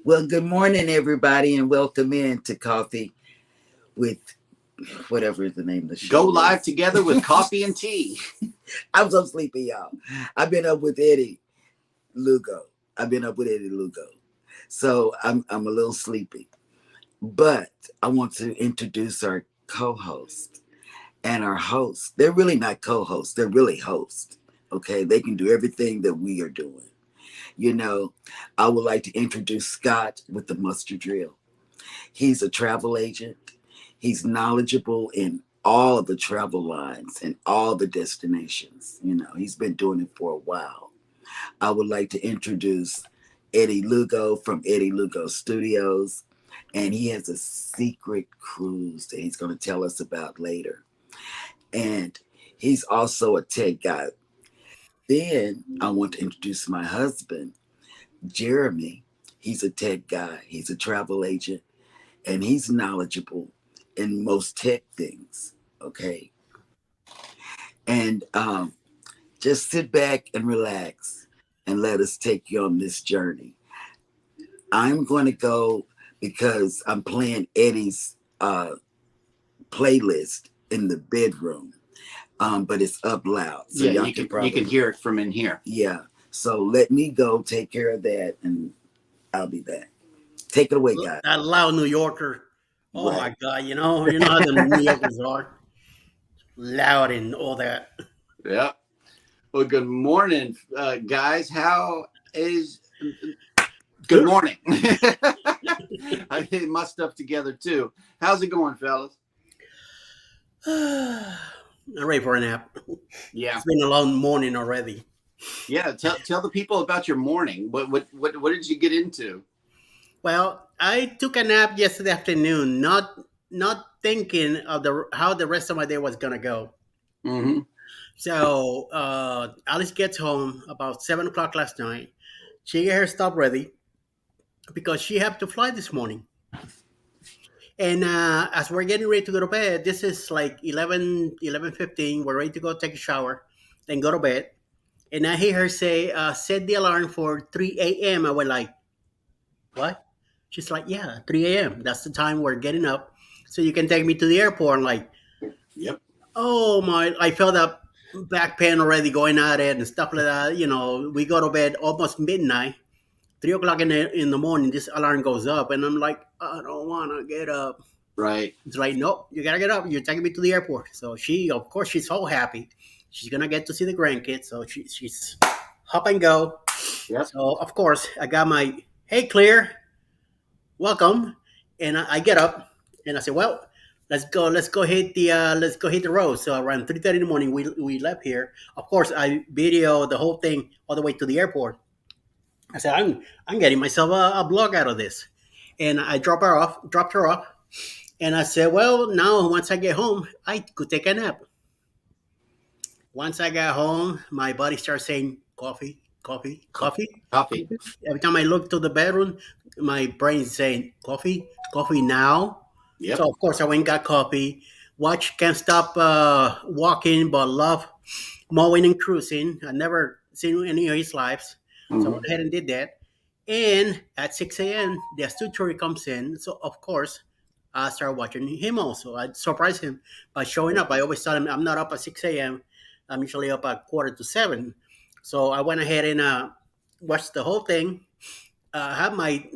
Well, good morning, everybody, and welcome in to Coffee with whatever the name of the show Go live is. together with coffee and tea. I'm so sleepy, y'all. I've been up with Eddie Lugo. I've been up with Eddie Lugo. So I'm a little sleepy. But I want to introduce our co-host and our host. They're really not co-hosts, they're really hosts. Okay, they can do everything that we are doing. You know, I would like to introduce Scott with the mustard drill. He's a travel agent. He's knowledgeable in all of the travel lines and all the destinations. You know, he's been doing it for a while. I would like to introduce Eddie Lugo from Eddie Lugo Studios. And he has a secret cruise that he's going to tell us about later. And he's also a tech guy. Then I want to introduce my husband, Jeremy. He's a tech guy, he's a travel agent, and he's knowledgeable in most tech things. Okay. And just sit back and relax and let us take you on this journey. I'm going to go because I'm playing Eddie's playlist in the bedroom, but it's up loud. So yeah, you can hear it from in here. Yeah. So let me go take care of that and I'll be back. Take it away, guys. That loud New Yorker. Oh Right. my God, you know how the New Yorkers are. Loud and all that. Yeah. Well, good morning, guys. How is good morning? I get my stuff together too. How's it going, fellas? I'm ready for a nap. Yeah. It's been a long morning already. Yeah. Tell the people about your morning. What did you get into? Well, I took a nap yesterday afternoon, not thinking of how the rest of my day was gonna go. Mm-hmm. So Alice gets home about 7 o'clock last night. She get her stuff ready because she had to fly this morning. And as we're getting ready to go to bed, this is like 11:15. We're ready to go take a shower, then go to bed. And I hear her say, set the alarm for 3 a.m. I went like, what? She's like, yeah, 3 a.m. That's the time we're getting up. So you can take me to the airport. I'm like, yep. Oh my, I felt that back pain already going at it and stuff like that. You know, we go to bed almost midnight, 3 o'clock in the morning, this alarm goes up. And I'm like, I don't want to get up. Right. It's like, nope, you got to get up. You're taking me to the airport. So of course, she's so happy. She's going to get to see the grandkids. So she's hop and go. Yep. So, of course, I got my, hey, Claire, welcome. And I get up and I say, well, let's go hit the road. So around 3:30 in the morning, we left here. Of course, I video the whole thing all the way to the airport. I said, I'm getting myself a blog out of this. And I dropped her off. And I said, well, now once I get home, I could take a nap. Once I got home, my body starts saying coffee. Every time I look to the bedroom, my brain's saying coffee now. Yep. So of course I went and got coffee. Watch Can't Stop Walking, but love mowing and cruising. I never seen any of his lives. So I went ahead and did that. And at 6 a.m., the statutory comes in. So of course, I started watching him also. I surprised him by showing up. I always tell him I'm not up at 6 a.m. I'm usually up at 6:45. So I went ahead and watched the whole thing. I had my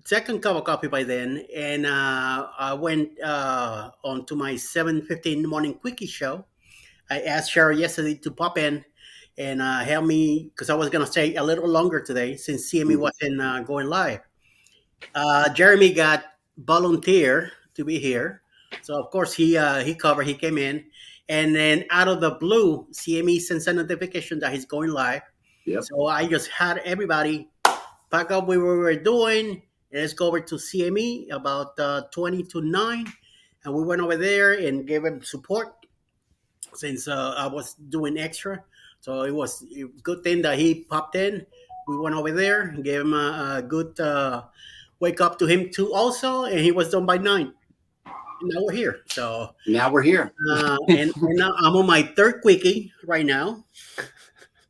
second cup of coffee by then, and I went on to my 7:15 morning quickie show. I asked Cheryl yesterday to pop in and help me because I was going to stay a little longer today since CME wasn't going live. Jeremy got volunteer to be here, so of course he covered. He came in, and then out of the blue, CME sends a notification that he's going live. Yep. So I just had everybody pack up what we were doing. And let's go over to CME about 20 to 9. And we went over there and gave him support since I was doing extra. So it was a good thing that he popped in. We went over there and gave him a good wake up to him too also. And he was done by 9. And now we're here. So now we're here. and now I'm on my third quickie right now.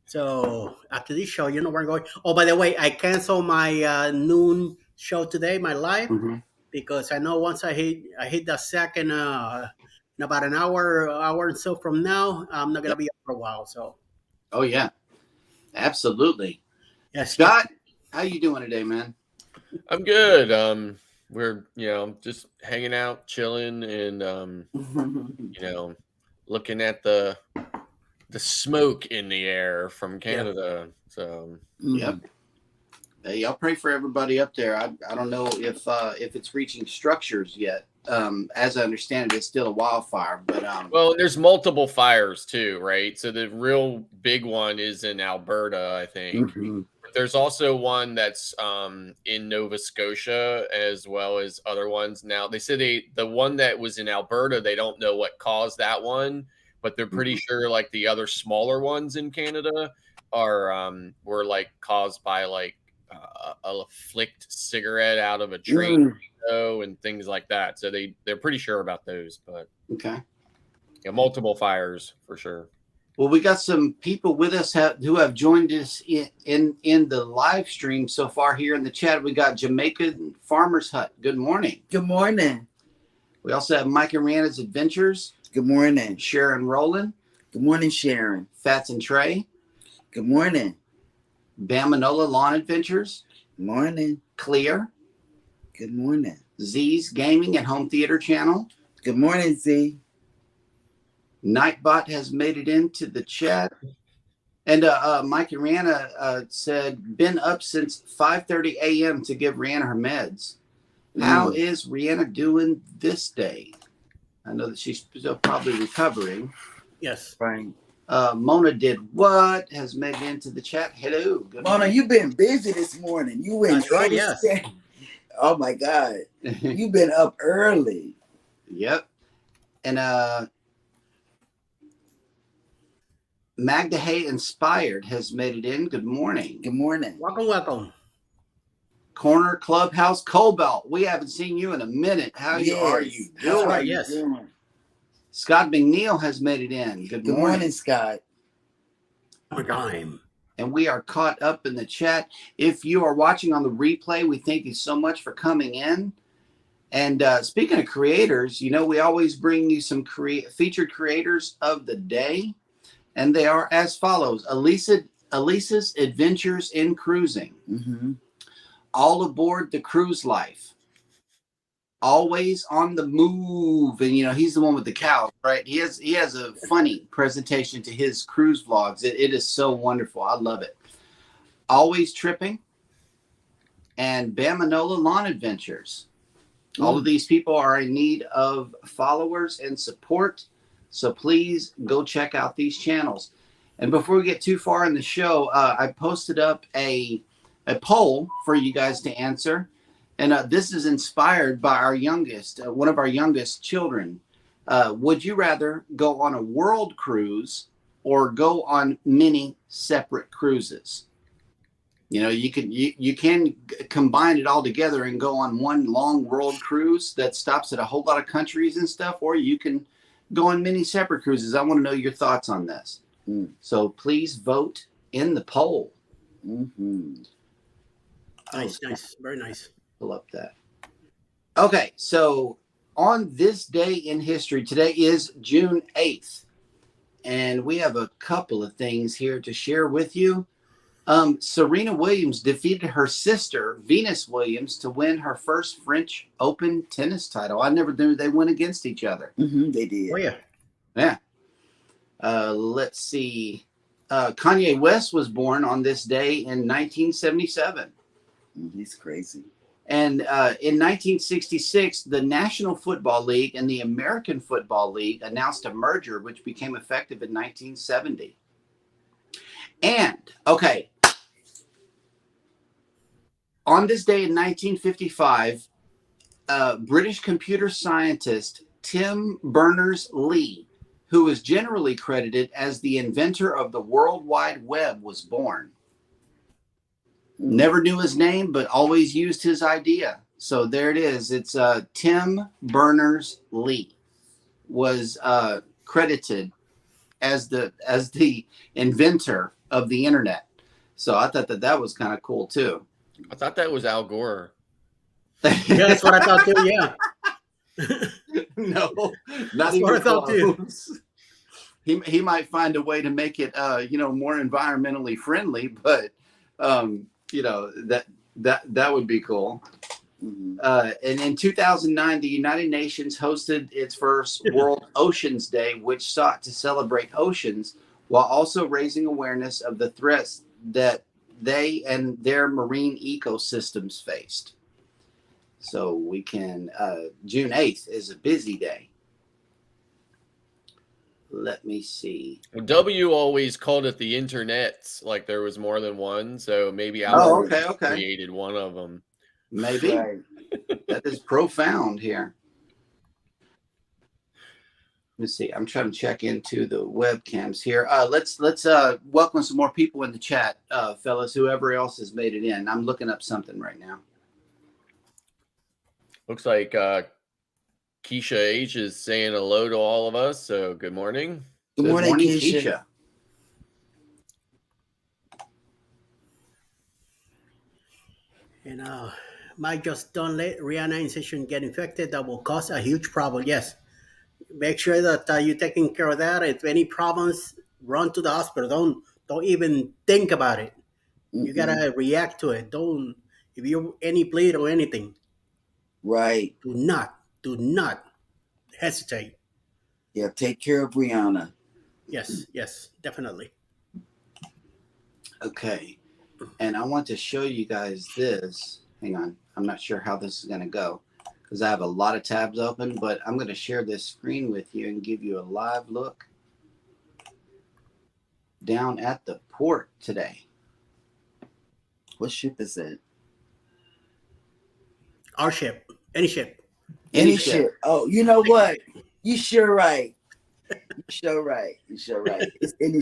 So after this show, where I'm going. Oh, by the way, I canceled my noon show today, my live, Mhm. because I know once I hit that second in about an hour and so from now, I'm not Yeah. gonna be up for a while. So Oh yeah, absolutely. yes, yes, Scott, how you doing today, man? I'm good. We're just hanging out, chilling, and you know, looking at the smoke in the air from yeah. Canada. So Yep. Mhm. Hey, y'all pray for everybody up there. I don't know if it's reaching structures yet. As I understand it, it's still a wildfire, but well, there's multiple fires too, right? So the real big one is in Alberta, I think. Mhm. But there's also one that's in Nova Scotia as well as other ones. Now they said the one that was in Alberta, they don't know what caused that one, but they're pretty sure like the other smaller ones in Canada are were like caused by like a flicked cigarette out of a train Mm. window and things like that. So they're pretty sure about those, but okay. yeah, multiple fires for sure. Well, we got some people with us who have joined us in the live stream so far here in the chat. We got Jamaica Farmers Hut. Good morning. Good morning. We also have Mike and Rihanna's Adventures, Good morning. Sharon Rowland, Good morning, Sharon. Fats and Trey, Good morning. Bamanola Lawn Adventures, Morning. Clear, Good morning. Z's Gaming and Home Theater Channel. Good morning, Z. Nightbot has made it into the chat. And Mike and Rihanna said, been up since 5:30 a.m. to give Rihanna her meds. How is Rihanna doing this day? I know that she's still probably recovering. Yes. Right. Mona did what? Has made it into the chat. Hello. Good Mona, morning. you've been busy this morning. You went That's right, early. yes. Oh my God. You've been up early. Yep. And Magda Hay Inspired has made it in. Good morning. Good morning. Welcome, welcome. Corner Clubhouse Cobalt. We haven't seen you in a minute. How are you That's doing? right, Yes. doing? Scott McNeil has made it in. Good Good morning, Scott. Time. And we are caught up in the chat. If you are watching on the replay, we thank you so much for coming in. And speaking of creators, you know, we always bring you some featured creators of the day. And they are as follows. Elisa's Adventures in Cruising. Mm-hmm. All Aboard the Cruise Life. Always on the Move. And, you know, he's the one with the cow, right? He has a funny presentation to his cruise vlogs. It is so wonderful. I love it. Always Tripping. And Bamanola Lawn Adventures. All of these people are in need of followers and support. So please go check out these channels. And before we get too far in the show, I posted up a poll for you guys to answer. And this is inspired by our youngest, one of our youngest children. Would you rather go on a world cruise or go on many separate cruises? You know, you can combine it all together and go on one long world cruise that stops at a whole lot of countries and stuff, or you can go on many separate cruises. I want to know your thoughts on this. So please vote in the poll. Mm-hmm. Nice, nice, very nice. Pull up that. Okay, so on this day in history, today is June 8th, and we have a couple of things here to share with you. Serena Williams defeated her sister, Venus Williams, to win her first French Open tennis title. I never knew they went against each other. Mm-hmm. They did. Oh yeah. Yeah. Let's see. Kanye West was born on this day in 1977. He's crazy. And in 1966, the National Football League and the American Football League announced a merger, which became effective in 1970. And, okay, on this day in 1955, British computer scientist Tim Berners-Lee, who is generally credited as the inventor of the World Wide Web, was born. Never knew his name, but always used his idea. So there it is. It's Tim Berners-Lee was credited as the inventor of the internet. So I thought that was kind of cool too. I thought that was Al Gore. Yeah, that's what I thought too. Yeah, No, not that's even what I thought too. close. He might find a way to make it more environmentally friendly, but that would be cool. Mhm. And in 2009, the United Nations hosted its first World Oceans Day, which sought to celebrate oceans while also raising awareness of the threats that they and their marine ecosystems faced. So we can, June 8th is a busy day. Let me see. W always called it the internet, like there was more than one. So maybe Oh, Albert okay. created one of them. Maybe. Right. That is profound here. Let's see. I'm trying to check into the webcams here. Let's welcome some more people in the chat, fellas. Whoever else has made it in. I'm looking up something right now. Looks like Keisha H is saying hello to all of us. So good morning. Good morning, Keisha. And Mike just don't let Rihanna incision get infected. That will cause a huge problem. Yes, make sure that you're taking care of that. If any problems, run to the hospital. Don't even think about it. You gotta react to it. Don't if you any bleed or anything. Right. Do not hesitate. Yeah, take care of Brianna. Yes, definitely. Okay. And I want to show you guys this. Hang on. I'm not sure how this is going to go because I have a lot of tabs open, but I'm going to share this screen with you and give you a live look down at the port today. What ship is that? Our ship, any ship. Any ship. Oh, you know what? You sure right. You sure right. It's any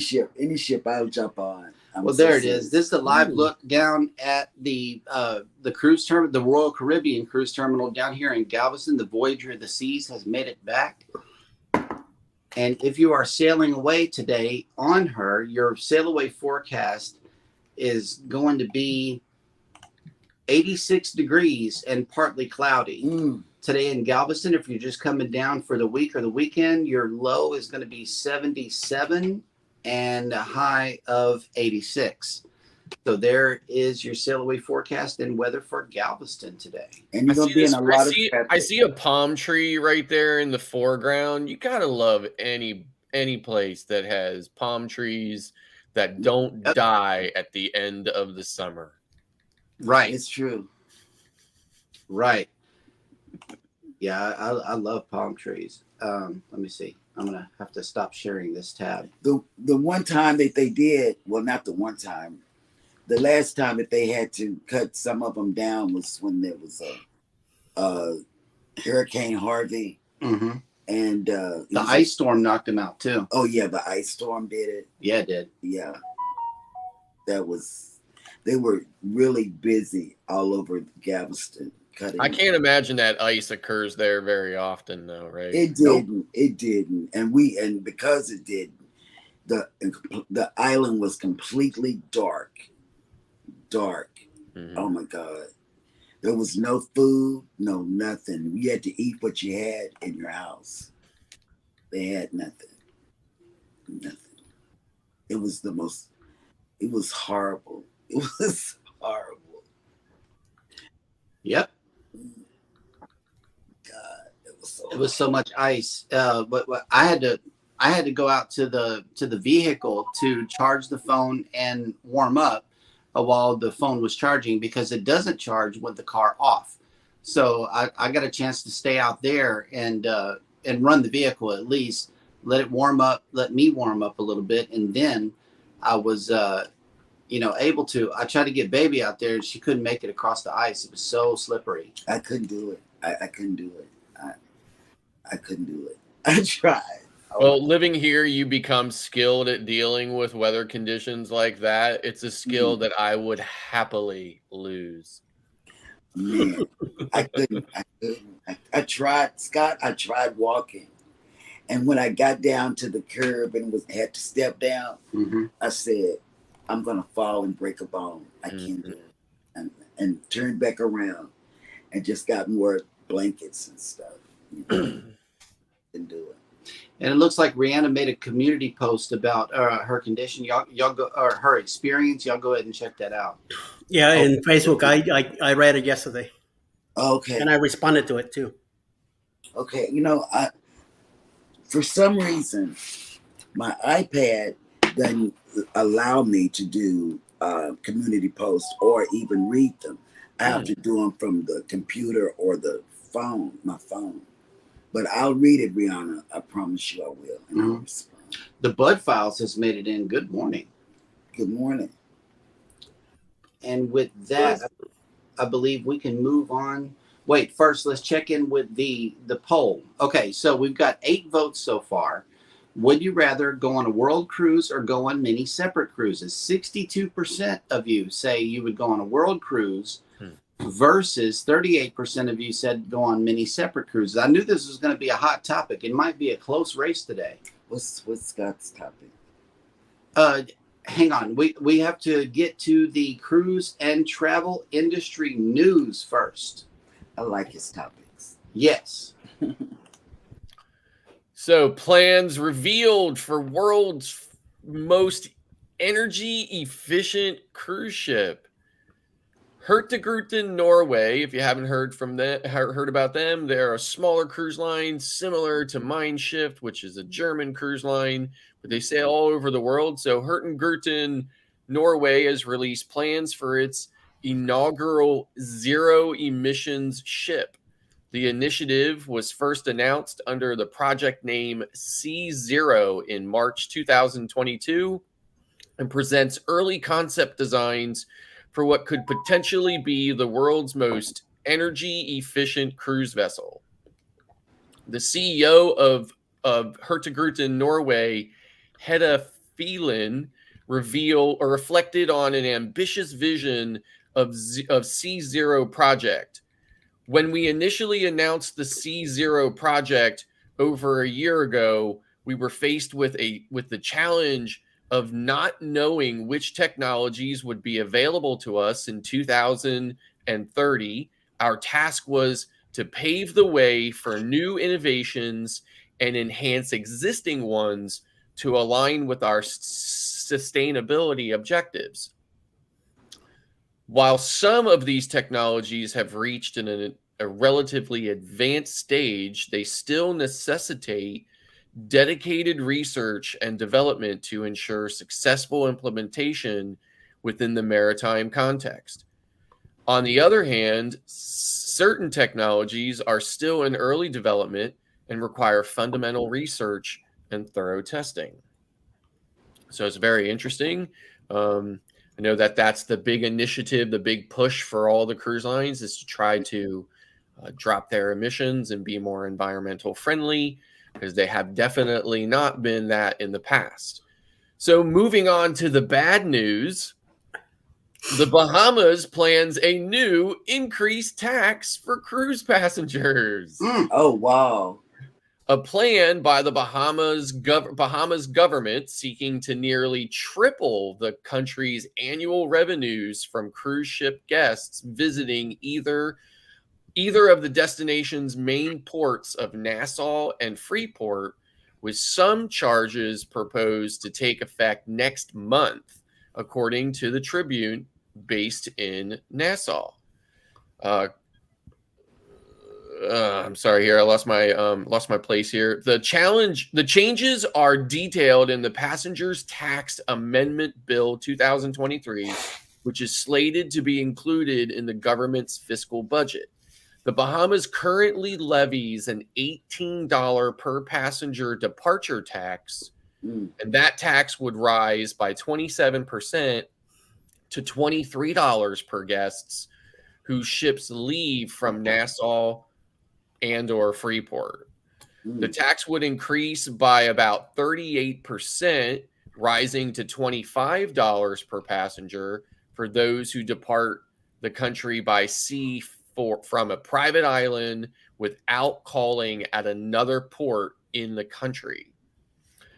ship I'll jump on. Well, there it is. This is the live look down at the cruise terminal, the Royal Caribbean cruise terminal down here in Galveston. The Voyager of the Seas has made it back. And if you are sailing away today on her, your sail away forecast is going to be 86 degrees and partly cloudy. Today in Galveston, if you're just coming down for the week or the weekend, your low is going to be 77 and a high of 86. So there is your sail away forecast and weather for Galveston today. And you're going to be in a lot of traffic. I see a palm tree right there in the foreground. You got to love any place that has palm trees that don't die at the end of the summer. Right. It's true. Right. Yeah, I love palm trees. Let me see. I'm going to have to stop sharing this tab. The one time that they did, well, not the one time, the last time that they had to cut some of them down was when there was a Hurricane Harvey. Mm-hmm. And the ice storm knocked them out too. Oh, yeah, the ice storm did it. Yeah, it did. Yeah. They were really busy all over Galveston. I can't imagine that ice occurs there very often, though, right? It didn't. It didn't, and because it didn't, the island was completely dark. Mm-hmm. Oh my God, there was no food, no nothing. You had to eat what you had in your house. They had nothing. It was It was horrible. It was horrible. Yep. God, it was so much ice. But I had to go out to the vehicle to charge the phone and warm up while the phone was charging because it doesn't charge with the car off. So I got a chance to stay out there and run the vehicle at least, let it warm up, let me warm up a little bit, and then I was able to. I tried to get baby out there and she couldn't make it across the ice. It was so slippery. I couldn't do it. I couldn't do it. I couldn't do it. I tried. Well, living here, you become skilled at dealing with weather conditions like that. It's a skill that I would happily lose. Man, I couldn't. I tried, Scott. I tried walking. And when I got down to the curb and had to step down, I said, I'm going to fall and break a bone. I can't do it. And turned back around. and just got more blankets and stuff. You know, and do it. And it looks like Rihanna made a community post about her condition. Y'all go, or her experience. Y'all go ahead and check that out. Yeah, Oh, in Facebook, I read it yesterday, okay. and I responded to it too. Okay. You know, for some reason, my iPad doesn't allow me to do community posts or even read them. I have to do them from the computer or the phone, my phone. But I'll read it, Rihanna. I promise you I will. And I'll respond. The Bud Files has made it in. Good morning. Good morning. And with that, I believe we can move on. Wait, first let's check in with the poll. Okay, so we've got 8 votes so far. Would you rather go on a world cruise or go on many separate cruises? 62% of you say you would go on a world cruise versus 38% of you said go on many separate cruises. I knew this was going to be a hot topic. It might be a close race today. What's Scott's topic? Hang on. We have to get to the cruise and travel industry news first. I like his topics. Yes. So plans revealed for world's most energy efficient cruise ship. Hurtigruten Norway, if you haven't heard about them, they're a smaller cruise line similar to Mein Schiff, which is a German cruise line, but they sail all over the world. So Hurtigruten Norway has released plans for its inaugural zero emissions ship. The initiative was first announced under the project name C0 in March 2022 and presents early concept designs for what could potentially be the world's most energy efficient cruise vessel. The CEO of Hurtigruten Norway, Hedda Phelan, reflected on an ambitious vision of C0 project. When we initially announced the C0 project over a year ago, we were faced with the challenge of not knowing which technologies would be available to us in 2030. Our task was to pave the way for new innovations and enhance existing ones to align with our sustainability objectives. While some of these technologies have reached a relatively advanced stage, they still necessitate dedicated research and development to ensure successful implementation within the maritime context. On the other hand, certain technologies are still in early development and require fundamental research and thorough testing. So it's very interesting. I know that that's the big initiative, the big push for all the cruise lines is to try to drop their emissions and be more environmental friendly, because they have definitely not been that in the past. So moving on to the bad news, the Bahamas plans a new increased tax for cruise passengers. Oh, wow. A plan by the Bahamas government seeking to nearly triple the country's annual revenues from cruise ship guests visiting either of the destination's main ports of Nassau and Freeport, with some charges proposed to take effect next month, according to the Tribune, based in Nassau. I'm sorry here. I lost my place here. The changes are detailed in the Passengers Tax Amendment Bill 2023, which is slated to be included in the government's fiscal budget. The Bahamas currently levies an $18 per passenger departure tax, and that tax would rise by 27% to $23 per guests whose ships leave from Nassau and or Freeport. The tax would increase by about 38%, rising to $25 per passenger for those who depart the country by sea from a private island without calling at another port in the country.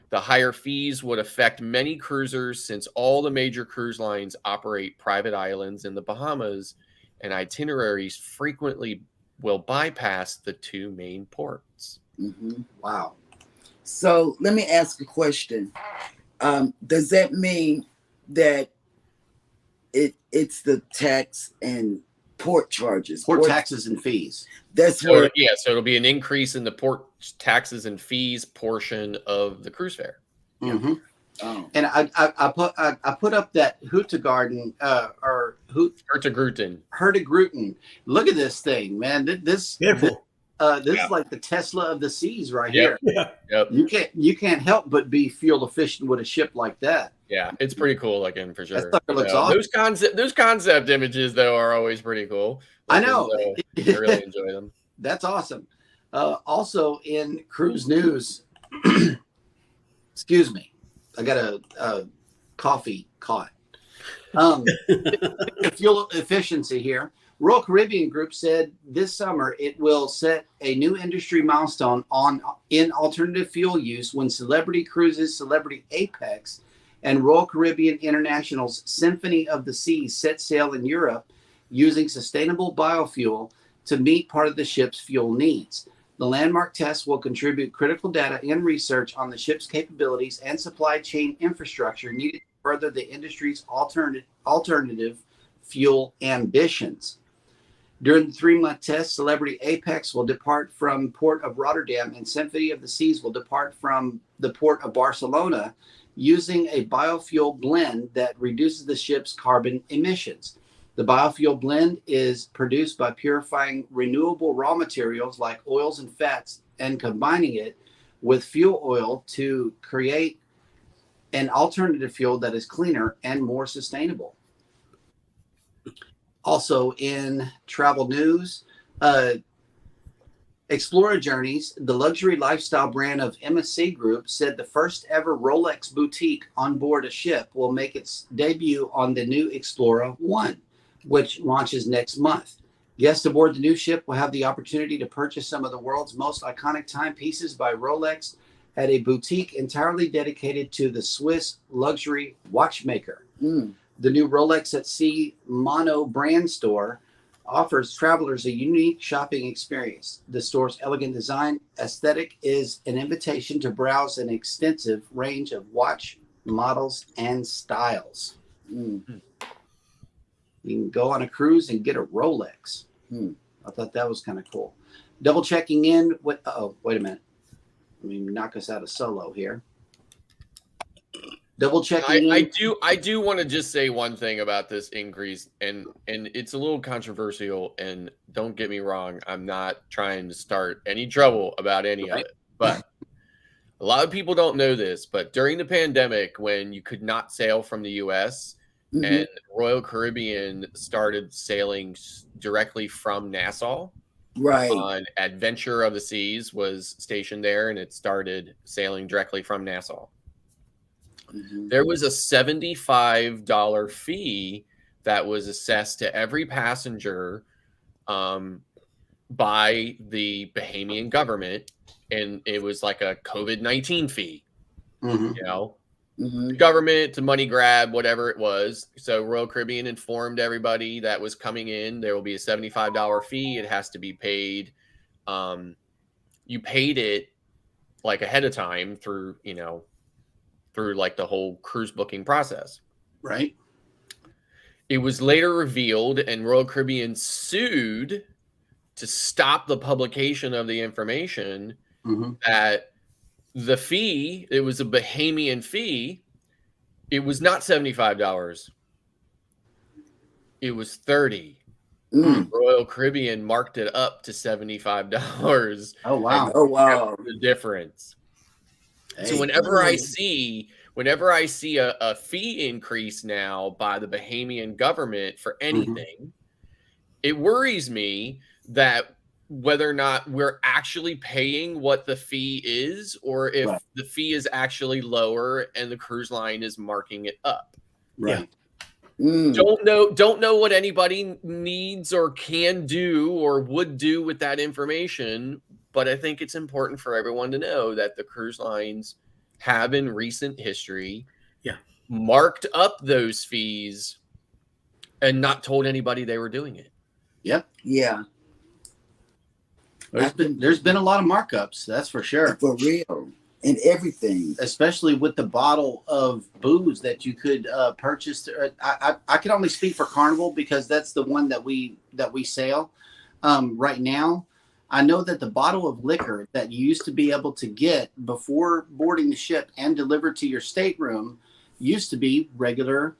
The higher fees would affect many cruisers since all the major cruise lines operate private islands in the Bahamas, and itineraries frequently will bypass the two main ports. Wow. So let me ask a question. Does that mean that it's the tax and port charges? Port taxes and fees. That's So, where so it'll be an increase in the port taxes and fees portion of the cruise fare. Mm-hmm. oh, And I put up that Hurtigruten or Hurtigruten. Look at this thing, man. This Beautiful. this is like the Tesla of the seas right here. Yeah. Yep. You can't help but be fuel efficient with a ship like that. Yeah, it's pretty cool looking for sure. That sucker looks awesome. Those concept images though are always pretty cool. I know. I really enjoy them. That's awesome. Also in cruise news, excuse me, I got a coffee caught. Fuel efficiency here. Royal Caribbean Group said this summer it will set a new industry milestone in alternative fuel use when Celebrity Cruises' Celebrity Apex and Royal Caribbean International's Symphony of the Seas set sail in Europe using sustainable biofuel to meet part of the ship's fuel needs. The landmark test will contribute critical data and research on the ship's capabilities and supply chain infrastructure needed to further the industry's alternative fuel ambitions. During the 3-month test, Celebrity Apex will depart from Port of Rotterdam and Symphony of the Seas will depart from the Port of Barcelona using a biofuel blend that reduces the ship's carbon emissions. The biofuel blend is produced by purifying renewable raw materials like oils and fats and combining it with fuel oil to create an alternative fuel that is cleaner and more sustainable. Also in travel news, Explorer Journeys, the luxury lifestyle brand of MSC Group, said the first ever Rolex boutique on board a ship will make its debut on the new Explorer One, which launches next month. Guests aboard the new ship will have the opportunity to purchase some of the world's most iconic timepieces by Rolex at a boutique entirely dedicated to the Swiss luxury watchmaker. The new Rolex at Sea Mono brand store offers travelers a unique shopping experience. The store's elegant design aesthetic is an invitation to browse an extensive range of watch models and styles. You can go on a cruise and get a Rolex. I thought that was kind of cool. Double checking in with, wait a minute. Let me knock us out of solo here. Double checking. I do want to just say one thing about this increase, and it's a little controversial. And don't get me wrong, I'm not trying to start any trouble about any of it. But a lot of people don't know this. But during the pandemic, when you could not sail from the U.S. and Royal Caribbean started sailing directly from Nassau, right? On Adventure of the Seas was stationed there, and it started sailing directly from Nassau. There was a $75 fee that was assessed to every passenger by the Bahamian government, and it was like a COVID-19 fee. You know, the government to money grab, whatever it was. So Royal Caribbean informed everybody that was coming in. There will be a $75 fee. It has to be paid. You paid it like ahead of time through, through like the whole cruise booking process. Right. It was later revealed, and Royal Caribbean sued to stop the publication of the information that the fee, it was a Bahamian fee. It was not $75. It was $30. Royal Caribbean marked it up to $75. Oh, wow. Oh, wow. The difference. So whenever I see a fee increase now by the Bahamian government for anything, it worries me that whether or not we're actually paying what the fee is, or if the fee is actually lower and the cruise line is marking it up. Right. Don't know what anybody needs or can do or would do with that information. But I think it's important for everyone to know that the cruise lines have in recent history marked up those fees and not told anybody they were doing it. Yep. Yeah, There's been a lot of markups, that's for sure. for real. And everything. Especially with the bottle of booze that you could purchase. I can only speak for Carnival because that's the one that we sail right now. I know that the bottle of liquor that you used to be able to get before boarding the ship and delivered to your stateroom used to be regular,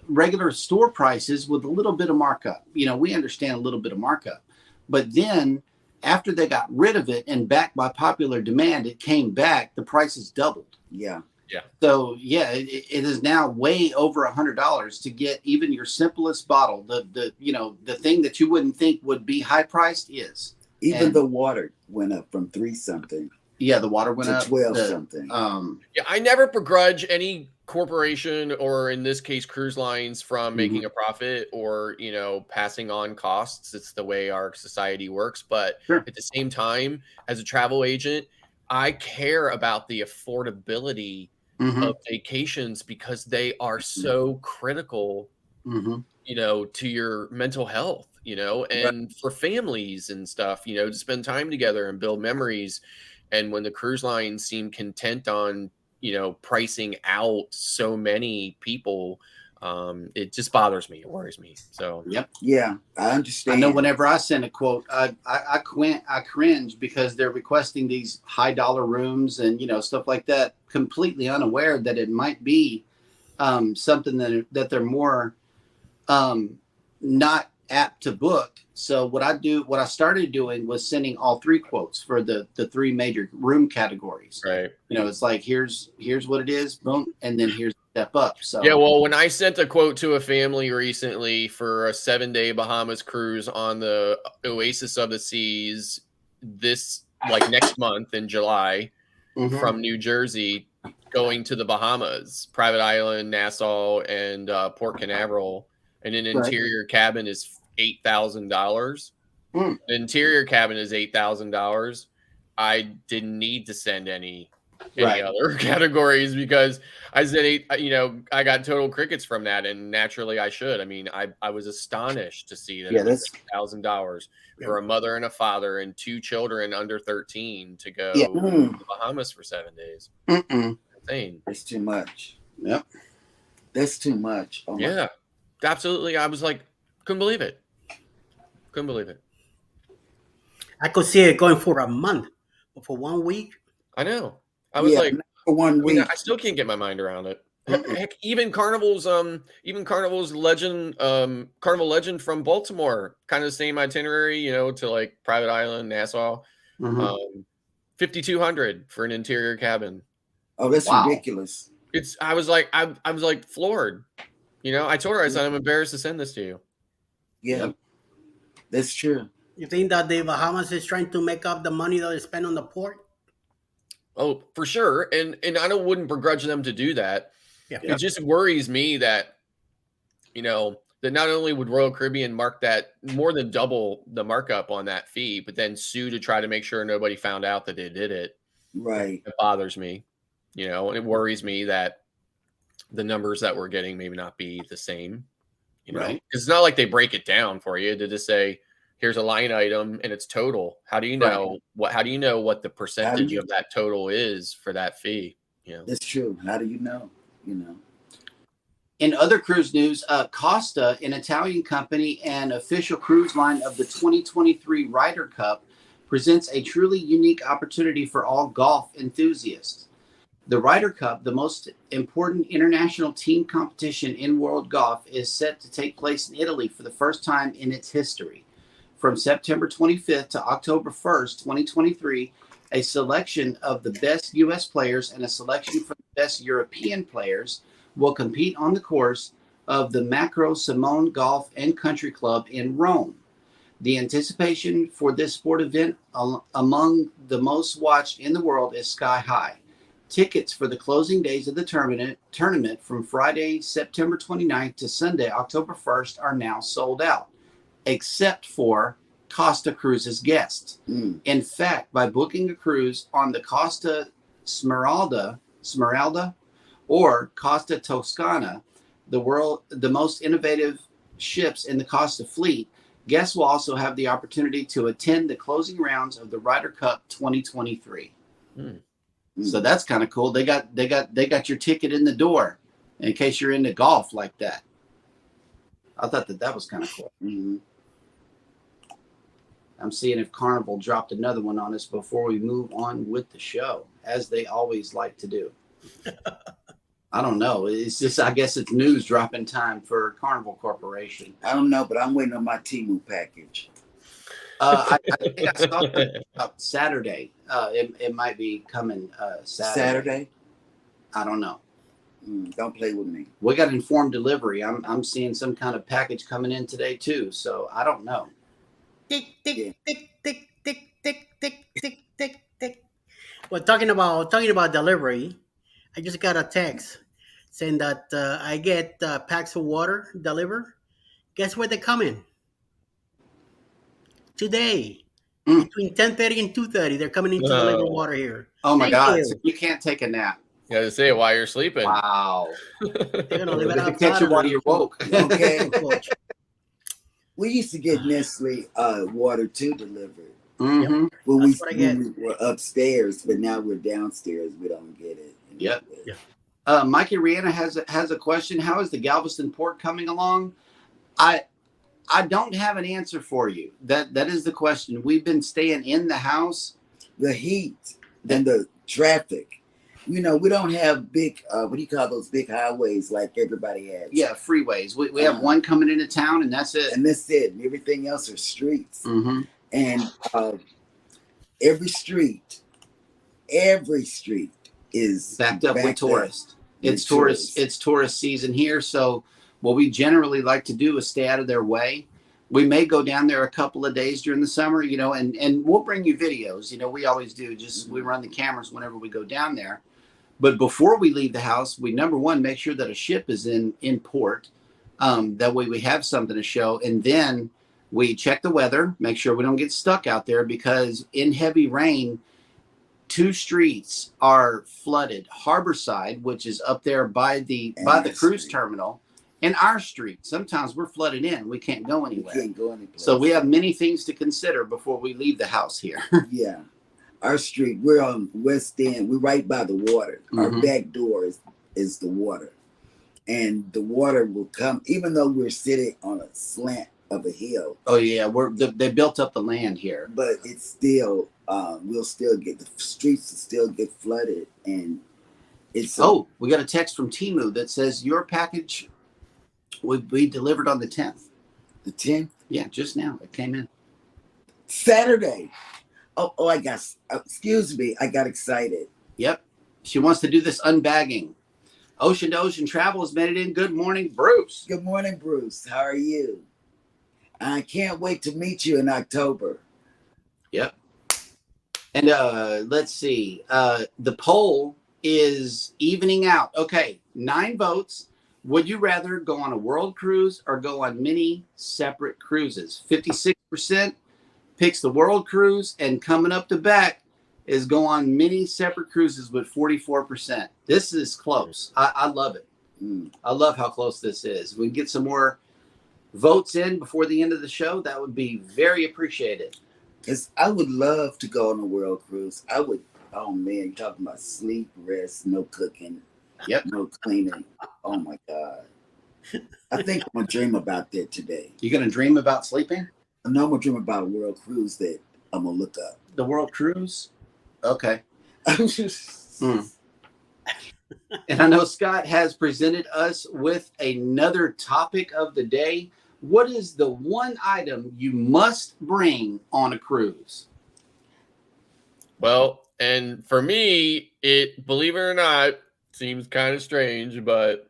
regular store prices with a little bit of markup. We understand a little bit of markup, but then after they got rid of it and back by popular demand, it came back, the prices doubled. Yeah. Yeah. So yeah, it is now way over $100 to get even your simplest bottle. The thing that you wouldn't think would be high priced is. Even the water went up from 3 something Yeah, the water went to up 12 something. Yeah, I never begrudge any corporation, or in this case cruise lines, from making a profit or passing on costs. It's the way our society works. But Sure. at the same time, as a travel agent, I care about the affordability of vacations because they are so critical to your mental health, and for families and stuff, to spend time together and build memories. And when the cruise lines seem content on, pricing out so many people, it just bothers me. It worries me. So, Yep. Yeah, I understand. I know whenever I send a quote, I cringe because they're requesting these high dollar rooms and, stuff like that, completely unaware that it might be something that they're more not apt to book. So what I started doing was sending all 3 quotes for the 3 major room categories. right. It's like, here's what it is, boom, and then here's the step up. So Yeah, well, when I sent a quote to a family recently for a 7-day Bahamas cruise on the Oasis of the Seas, next month in July, from New Jersey, going to the Bahamas, private island, Nassau, and Port Canaveral, and an interior cabin is $8,000. The interior cabin is $8,000. I didn't need to send any other categories because I said, I got total crickets from that, and naturally I should. I mean, I was astonished to see that it was $8,000 for a mother and a father and 2 children under 13 to go to the Bahamas for 7 days. Insane. It's too much. Yep. That's too much. Oh yeah, absolutely. I was like, couldn't believe it. I could see it going for a month, but for 1 week. I know. I was like, for 1 week. I still can't get my mind around it. Heck, even Carnival's legend, Carnival Legend from Baltimore, kind of the same itinerary, to like private island, Nassau, $5,200 for an interior cabin. Oh, that's ridiculous. I was like floored. I told her, I said, I'm embarrassed to send this to you. Yeah, that's true. You think that the Bahamas is trying to make up the money that they spend on the port? Oh, for sure. And I wouldn't begrudge them to do that. Yeah. It just worries me that, that not only would Royal Caribbean mark that more than double the markup on that fee, but then sue to try to make sure nobody found out that they did it. Right. It bothers me, and it worries me that the numbers that we're getting maybe not be the same, Right. It's not like they break it down for you to just say, here's a line item and it's total. How do you know how do you know what the percentage of that total is for that fee? That's true. How do you know? In other cruise news, Costa, an Italian company and official cruise line of the 2023 Ryder Cup, presents a truly unique opportunity for all golf enthusiasts. The Ryder Cup, the most important international team competition in world golf, is set to take place in Italy for the first time in its history. From September 25th to October 1st, 2023, a selection of the best U.S. players and a selection for the best European players will compete on the course of the Macro Simone Golf and Country Club in Rome. The anticipation for this sport event among the most watched in the world is sky high. Tickets for the closing days of the tournament from Friday, September 29th to Sunday, October 1st are now sold out, except for Costa Cruises guests. In fact, by booking a cruise on the Costa Smeralda or Costa Toscana, the most innovative ships in the Costa Fleet, guests will also have the opportunity to attend the closing rounds of the Ryder Cup 2023. So that's kind of cool. They got your ticket in the door in case you're into golf like that. I thought that was kind of cool. I'm seeing if Carnival dropped another one on us before we move on with the show, as they always like to do. I don't know. It's just, I guess it's news dropping time for Carnival Corporation. I don't know, but I'm waiting on my Temu package. I think I saw it about Saturday. It might be coming Saturday? I don't know. Don't play with me. We got informed delivery. I'm seeing some kind of package coming in today too. So I don't know. Tick, tick, tick, tick, tick, tick, tick, tick, tick, tick. Well, talking about delivery, I just got a text saying that I get packs of water delivered. Guess where they're coming? Today. Between 10:30 and 2:30, they're coming in to deliver water here. Oh my Thank God. you. So you can't take a nap. You gotta say it while you're sleeping. Wow. They're gonna leave it They outside catch you of while the- you're woke. Okay. Coach. We used to get Nestle water too delivered. Mm-hmm. When That's what I get. we were upstairs, but now we're downstairs. We don't get it. Yep. Yeah. Mikey Rihanna has a question. How is the Galveston port coming along? I don't have an answer for you. That is the question. We've been staying in the house. The heat and the traffic. You know, we don't have big, what do you call those big highways like everybody has? Yeah, freeways. We have one coming into town, and that's it. And that's it. And everything else are streets. Mm-hmm. And every street is Backed up with backed tourists. It's with tourist. tourists. It's tourist season here. So what we generally like to do is stay out of their way. We may go down there a couple of days during the summer, you know, and we'll bring you videos. You know, we always do. Just we run the cameras whenever we go down there. But before we leave the house, we number one make sure that a ship is in port. That way we have something to show, and then we check the weather, make sure we don't get stuck out there, because in heavy rain, 2 streets are flooded. Harborside, which is up there by the cruise terminal, and our street. Sometimes we're flooded in. We can't go We anywhere. can't go anyplace. So we have many things to consider before we leave the house here. Yeah. Our street, we're on West End. We're right by the water. Our Mhm. back door is the water. And the water will come, even though we're sitting on a slant of a hill, Oh yeah, they built up the land here. but it's still, we'll still get, the streets will still get flooded. And it's, Oh, we got a text from Timu that says your package would be delivered on the 10th. the 10th, Yeah, just now it came in. Saturday. Oh, I got, excuse me, I got excited. Yep. She wants to do this unbagging. Ocean to Ocean Travel has made it in. Good morning, Bruce. Good morning, Bruce. How are you? I can't wait to meet you in October. Yep. And let's see. The poll is evening out. Okay, 9 votes. Would you rather go on a world cruise or go on many separate cruises? 56% picks the world cruise, and coming up the back is go on many separate cruises with 44%. This is close. I love it. I love how close this is. We can get some more votes in before the end of the show. That would be very appreciated. Because I would love to go on a world cruise. I would, oh man, you're talking about sleep, rest, no cooking, Yep. no cleaning. Oh my God. I think I'm going to dream about that today. You gonna dream about sleeping? I know I'm going to dream about a world cruise that I'm going to look up. The world cruise? Okay. And I know Scott has presented us with another topic of the day. What is the one item you must bring on a cruise? Well, and for me, it, believe it or not, seems kind of strange, but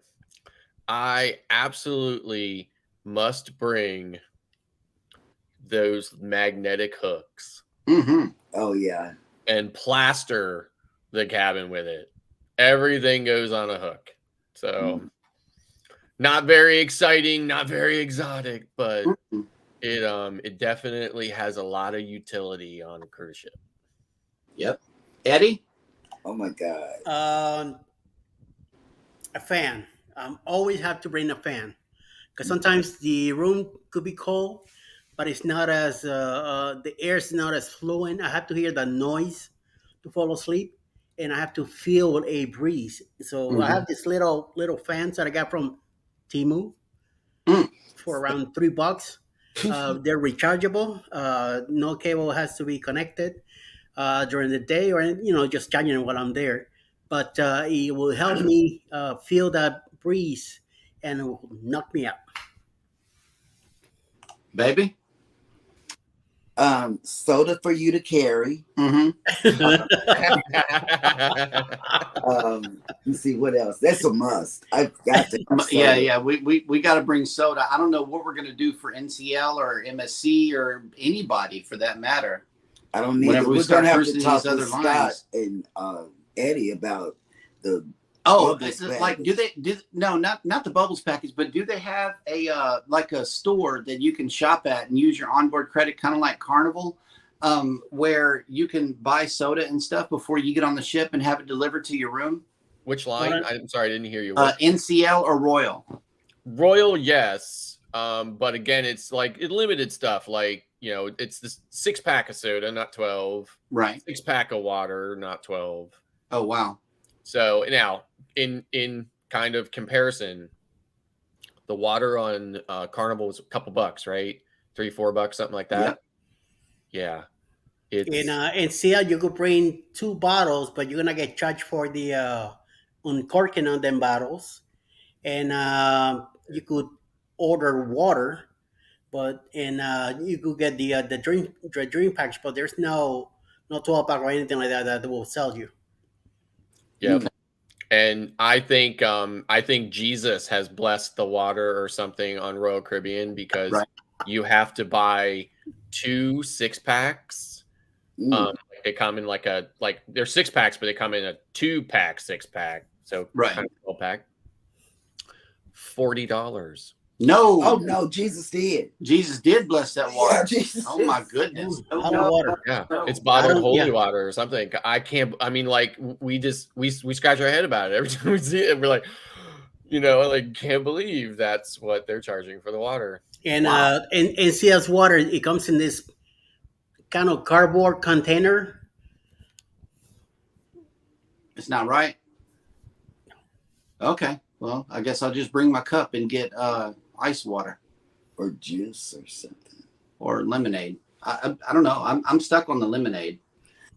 I absolutely must bring those magnetic hooks Mm-hmm. Oh yeah. and plaster the cabin with it. Everything goes on a hook. So not very exciting, not very exotic, but it definitely has a lot of utility on a cruise ship. Yep. Eddie? Oh my God. A fan. Always have to bring a fan, because sometimes the room could be cold, but it's not as the air is not as flowing. I have to hear the noise to fall asleep, and I have to feel a breeze. So I Mhm. have this little fans that I got from Timu Mm. for around $3. They're rechargeable. No cable has to be connected during the day, or just charging it while I'm there. But it will help me feel that breeze and it will knock me out. Baby. Soda for you to carry. Mm-hmm. Let's see what else. That's a must. I've got to have Yeah, soda. yeah. We got to bring soda. I don't know what we're gonna do for NCL or MSC or anybody for that matter. I don't need Whenever it. we We're start gonna have cruising to talk these with other Scott lines. and Eddie about the Oh, Bubbles this is like, package. not the Bubbles package, but do they have a like a store that you can shop at and use your onboard credit, kind of like Carnival, where you can buy soda and stuff before you get on the ship and have it delivered to your room? Which line? I'm sorry, I didn't hear you. NCL or Royal? Royal, yes. But again, it's like limited stuff. Like, it's the 6-pack of soda, not 12. Right. 6-pack of water, not 12. Oh, wow. So now, in kind of comparison, the water on Carnival was a couple bucks, right? $3-4, something like that. Yep. Yeah. It's In CL, you could bring 2 bottles, but you're gonna get charged for the uncorking on them bottles, and you could order water, but you could get the drink package, but there's no 12-pack or anything like that that will sell you. yeah. And I think Jesus has blessed the water or something on Royal Caribbean, because you have to buy 2 6-packs. They come in like they're 6-packs, but they come in a 2-pack 6-pack. So kind of 12-pack. $40. No. Oh no, Jesus did. Jesus did bless that water. Yeah, Jesus oh my goodness. Bottled water. Yeah, No. it's bottled holy water or something. We scratch our head about it every time we see it. We're like, can't believe that's what they're charging for the water. And in CL's water, it comes in this kind of cardboard container. It's not right. Okay. Well, I guess I'll just bring my cup and get ice water Or juice or something. or lemonade. I don't know. I'm stuck on the lemonade.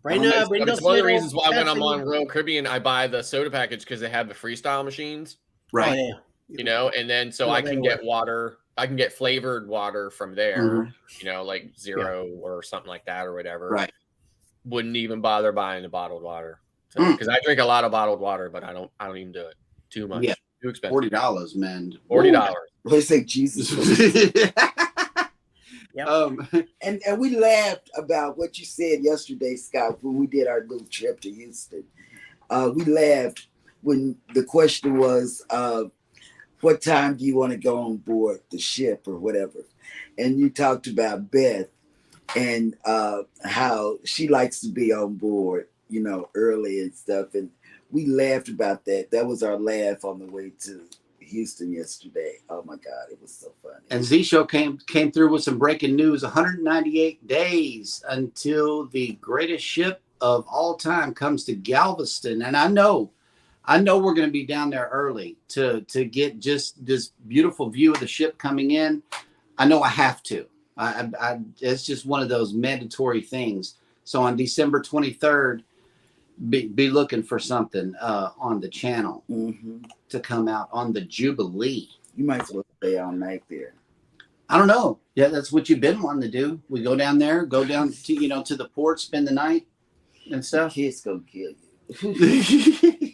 Right now, It's one of the reasons why when I'm on Royal Caribbean, I buy the soda package, because they have the freestyle machines. Right. Oh, yeah. And then so I can get water. I can get flavored water from there. Like Zero or something like that or whatever. Right. Wouldn't even bother buying the bottled water, because I drink a lot of bottled water, but I don't even do it. Too much. Yeah. Too expensive. $40, man. $40. Let's say Jesus. Yep. And we laughed about what you said yesterday, Scott, when we did our little trip to Houston. We laughed when the question was, what time do you want to go on board the ship or whatever? And you talked about Beth and how she likes to be on board, early and stuff. And we laughed about that. That was our laugh on the way to Houston yesterday. Oh my God, it was so funny. And Z-Show came through with some breaking news. 198 days until the greatest ship of all time comes to Galveston. And I know we're going to be down there early to get just this beautiful view of the ship coming in. I know I have to. It's just one of those mandatory things. So on December 23rd, be looking for something on the channel to come out on the Jubilee. You might as well stay all night there. I don't know. Yeah, that's what you've been wanting to do. We go down there, go down to to the port, spend the night and stuff. Kids gonna kill you.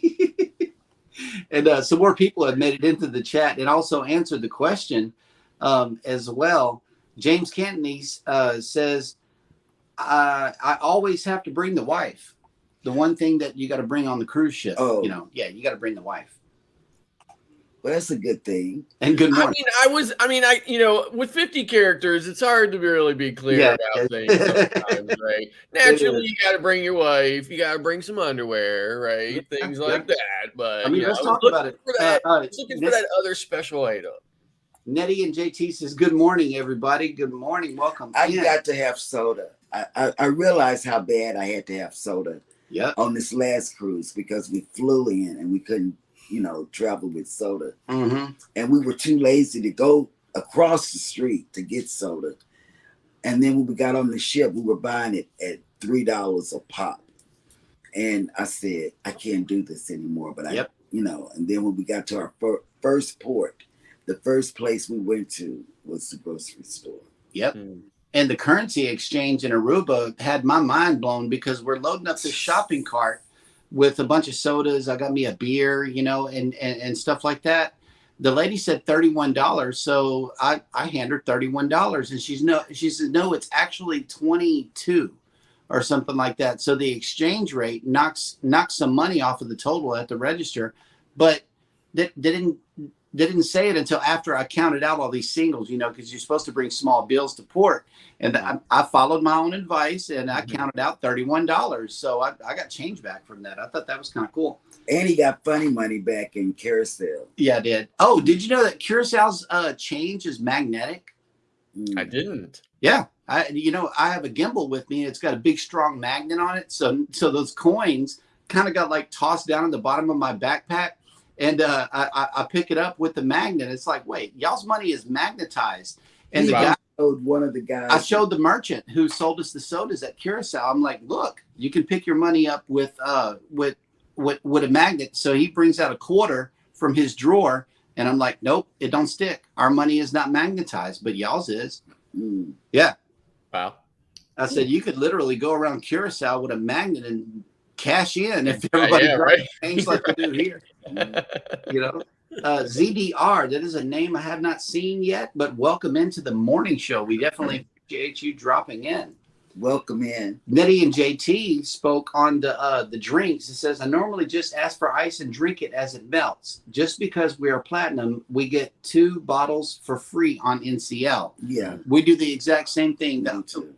And some more people have made it into the chat and also answered the question as well. James Cantonese says, I always have to bring the wife. The one thing that you got to bring on the cruise ship, Oh. you got to bring the wife. Well, that's a good thing. And good morning. With 50 characters, it's hard to really be clear about things sometimes, right? Naturally, you got to bring your wife. You got to bring some underwear, right? Things like that. But let's talk about it. Looking for that other special item. Nettie and JT says, good morning, everybody. Good morning. Welcome. I in. got to have soda. I realized how bad I had to have soda Yep. on this last cruise because we flew in and we couldn't, travel with soda. Mm-hmm. And we were too lazy to go across the street to get soda. And then when we got on the ship, we were buying it at $3 a pop. And I said, I can't do this anymore. But Yep. and then when we got to our first port, the first place we went to was the grocery store. Yep. And the currency exchange in Aruba had my mind blown because we're loading up this shopping cart with a bunch of sodas. I got me a beer, and stuff like that. The lady said $31. So I handed her $31 and she said, no, it's actually 22 or something like that. So the exchange rate knocks some money off of the total at the register, but they didn't say it until after I counted out all these singles, because you're supposed to bring small bills to port. And I followed my own advice and I counted out $31. So I got change back from that. I thought that was kind of cool. And he got funny money back in Carousel. Yeah, I did. Oh, did you know that Curaçao's change is magnetic? I didn't. Yeah. I have a gimbal with me. It's got a big, strong magnet on it. So those coins kind of got like tossed down at the bottom of my backpack. And I pick it up with the magnet. It's like, wait, y'all's money is magnetized. And I showed one of the guys. I showed the merchant who sold us the sodas at Curacao. I'm like, look, you can pick your money up with a magnet. So he brings out a quarter from his drawer, and I'm like, nope, it don't stick. Our money is not magnetized, but y'all's is. Yeah. Wow. I said you could literally go around Curacao with a magnet and cash in if everybody change like they do here. ZDR, that is a name I have not seen yet, but welcome into the morning show. We definitely appreciate you dropping in. Welcome in. Nettie and JT spoke on the drinks. It says, I normally just ask for ice and drink it as it melts. Just because we are platinum, we get 2 bottles for free on NCL. Yeah. We do the exact same thing.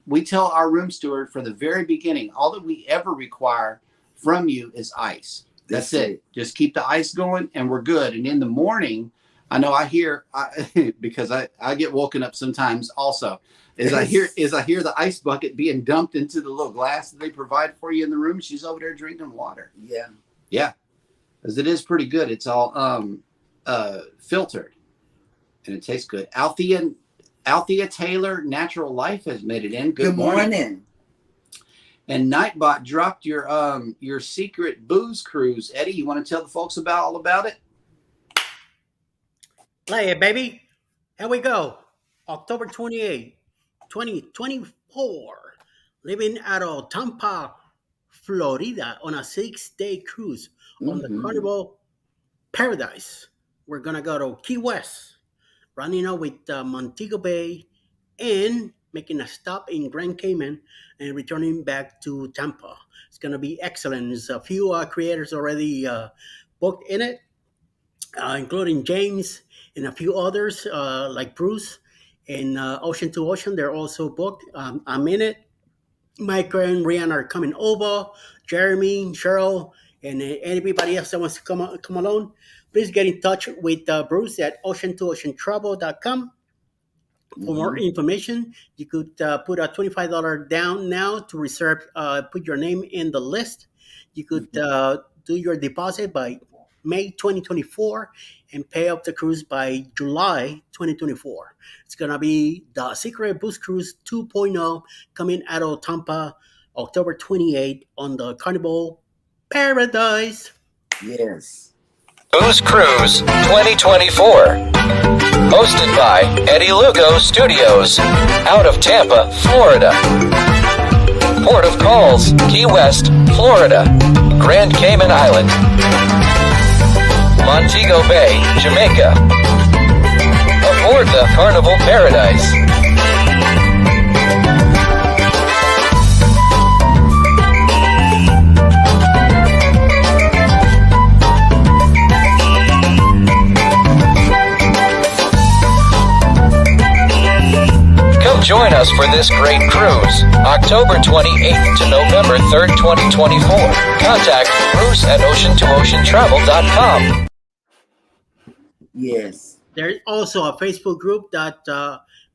We tell our room steward from the very beginning, all that we ever require from you is ice. That's it. Just keep the ice going and we're good. And in the morning, I know because I get woken up sometimes also. I hear the ice bucket being dumped into the little glass that they provide for you in the room. She's over there drinking water. Yeah. Yeah. Because it is pretty good. It's all filtered. And it tastes good. Althea Taylor, Natural Life, has made it in. Good morning. And Nightbot dropped your secret booze cruise. Eddie, you want to tell the folks all about it? Play it, baby. Here we go. October 28th, 2024. Living out of Tampa, Florida on a 6-day cruise on the Carnival Paradise. We're going to go to Key West, running out with Montego Bay and making a stop in Grand Cayman and returning back to Tampa. It's going to be excellent. There's a few creators already booked in it, including James and a few others like Bruce and Ocean to Ocean. They're also booked. I'm in it. Mike and Rihanna are coming over. Jeremy, Cheryl, and anybody else that wants to come along, please get in touch with Bruce at ocean2oceantravel.com. For more information, you could put a $25 down now to reserve, put your name in the list. You could do your deposit by May 2024 and pay up the cruise by July 2024. It's going to be the Secret Booze Cruise 2.0 coming out of Tampa, October 28th on the Carnival Paradise. Yes. Booze Cruise 2024. Hosted by Eddie Lugo Studios, out of Tampa, Florida. Port of calls, Key West, Florida. Grand Cayman Island. Montego Bay, Jamaica. Aboard the Carnival Paradise. Join us for this great cruise, October 28th to November 3rd, 2024. Contact Bruce at ocean2oceantravel.com. Yes. There's also a Facebook group that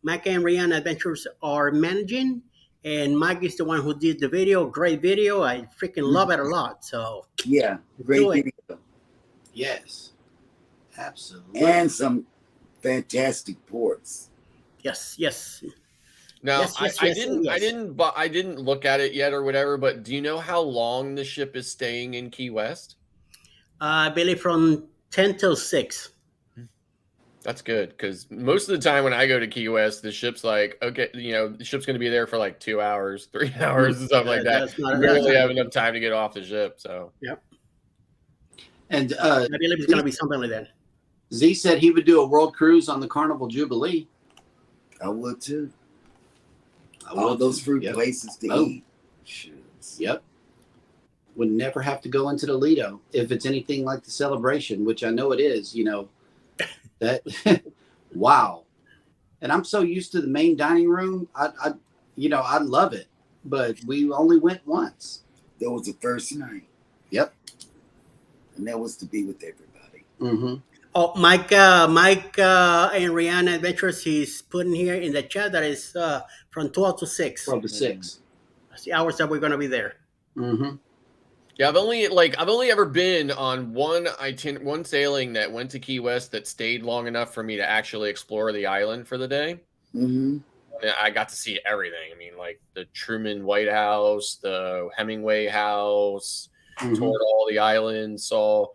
Mike and Rihanna Adventures are managing, and Mike is the one who did the video. Great video. I freaking love it a lot. So Yeah, do great it. video. Yes, absolutely. And some fantastic ports. Yes, yes. Now, Yes, yes, I yes, didn't, yes. I didn't look at it yet or whatever. But do you know how long the ship is staying in Key West? I believe from 10 till 6. That's good because most of the time when I go to Key West, the ship's like, okay, the ship's going to be there for like 2 hours, 3 hours, and stuff like that. That's not- You that's barely not- have enough time to get off the ship. So Yep. And I believe it's going to be something like that. Z said he would do a world cruise on the Carnival Jubilee. I would too. I All would those too. fruit Yep. places to Oh. eat. Shoots. Yep. Would never have to go into the Lido if it's anything like the Celebration, which I know it is. That wow. And I'm so used to the main dining room. I love it, but we only went once. That was the first night. Yep. And that was to be with everybody. Mm-hmm. Oh, Mike and Rihanna Adventures, he's putting here in the chat that is from 12 to 6. 12 to 6. That's the hours that we're going to be there. Mm-hmm. yeah, I've only ever been on one sailing that went to Key West that stayed long enough for me to actually explore the island for the day. Mm-hmm. And I got to see everything. I mean, like the Truman White House, the Hemingway House, Mm-hmm. toured all the islands, saw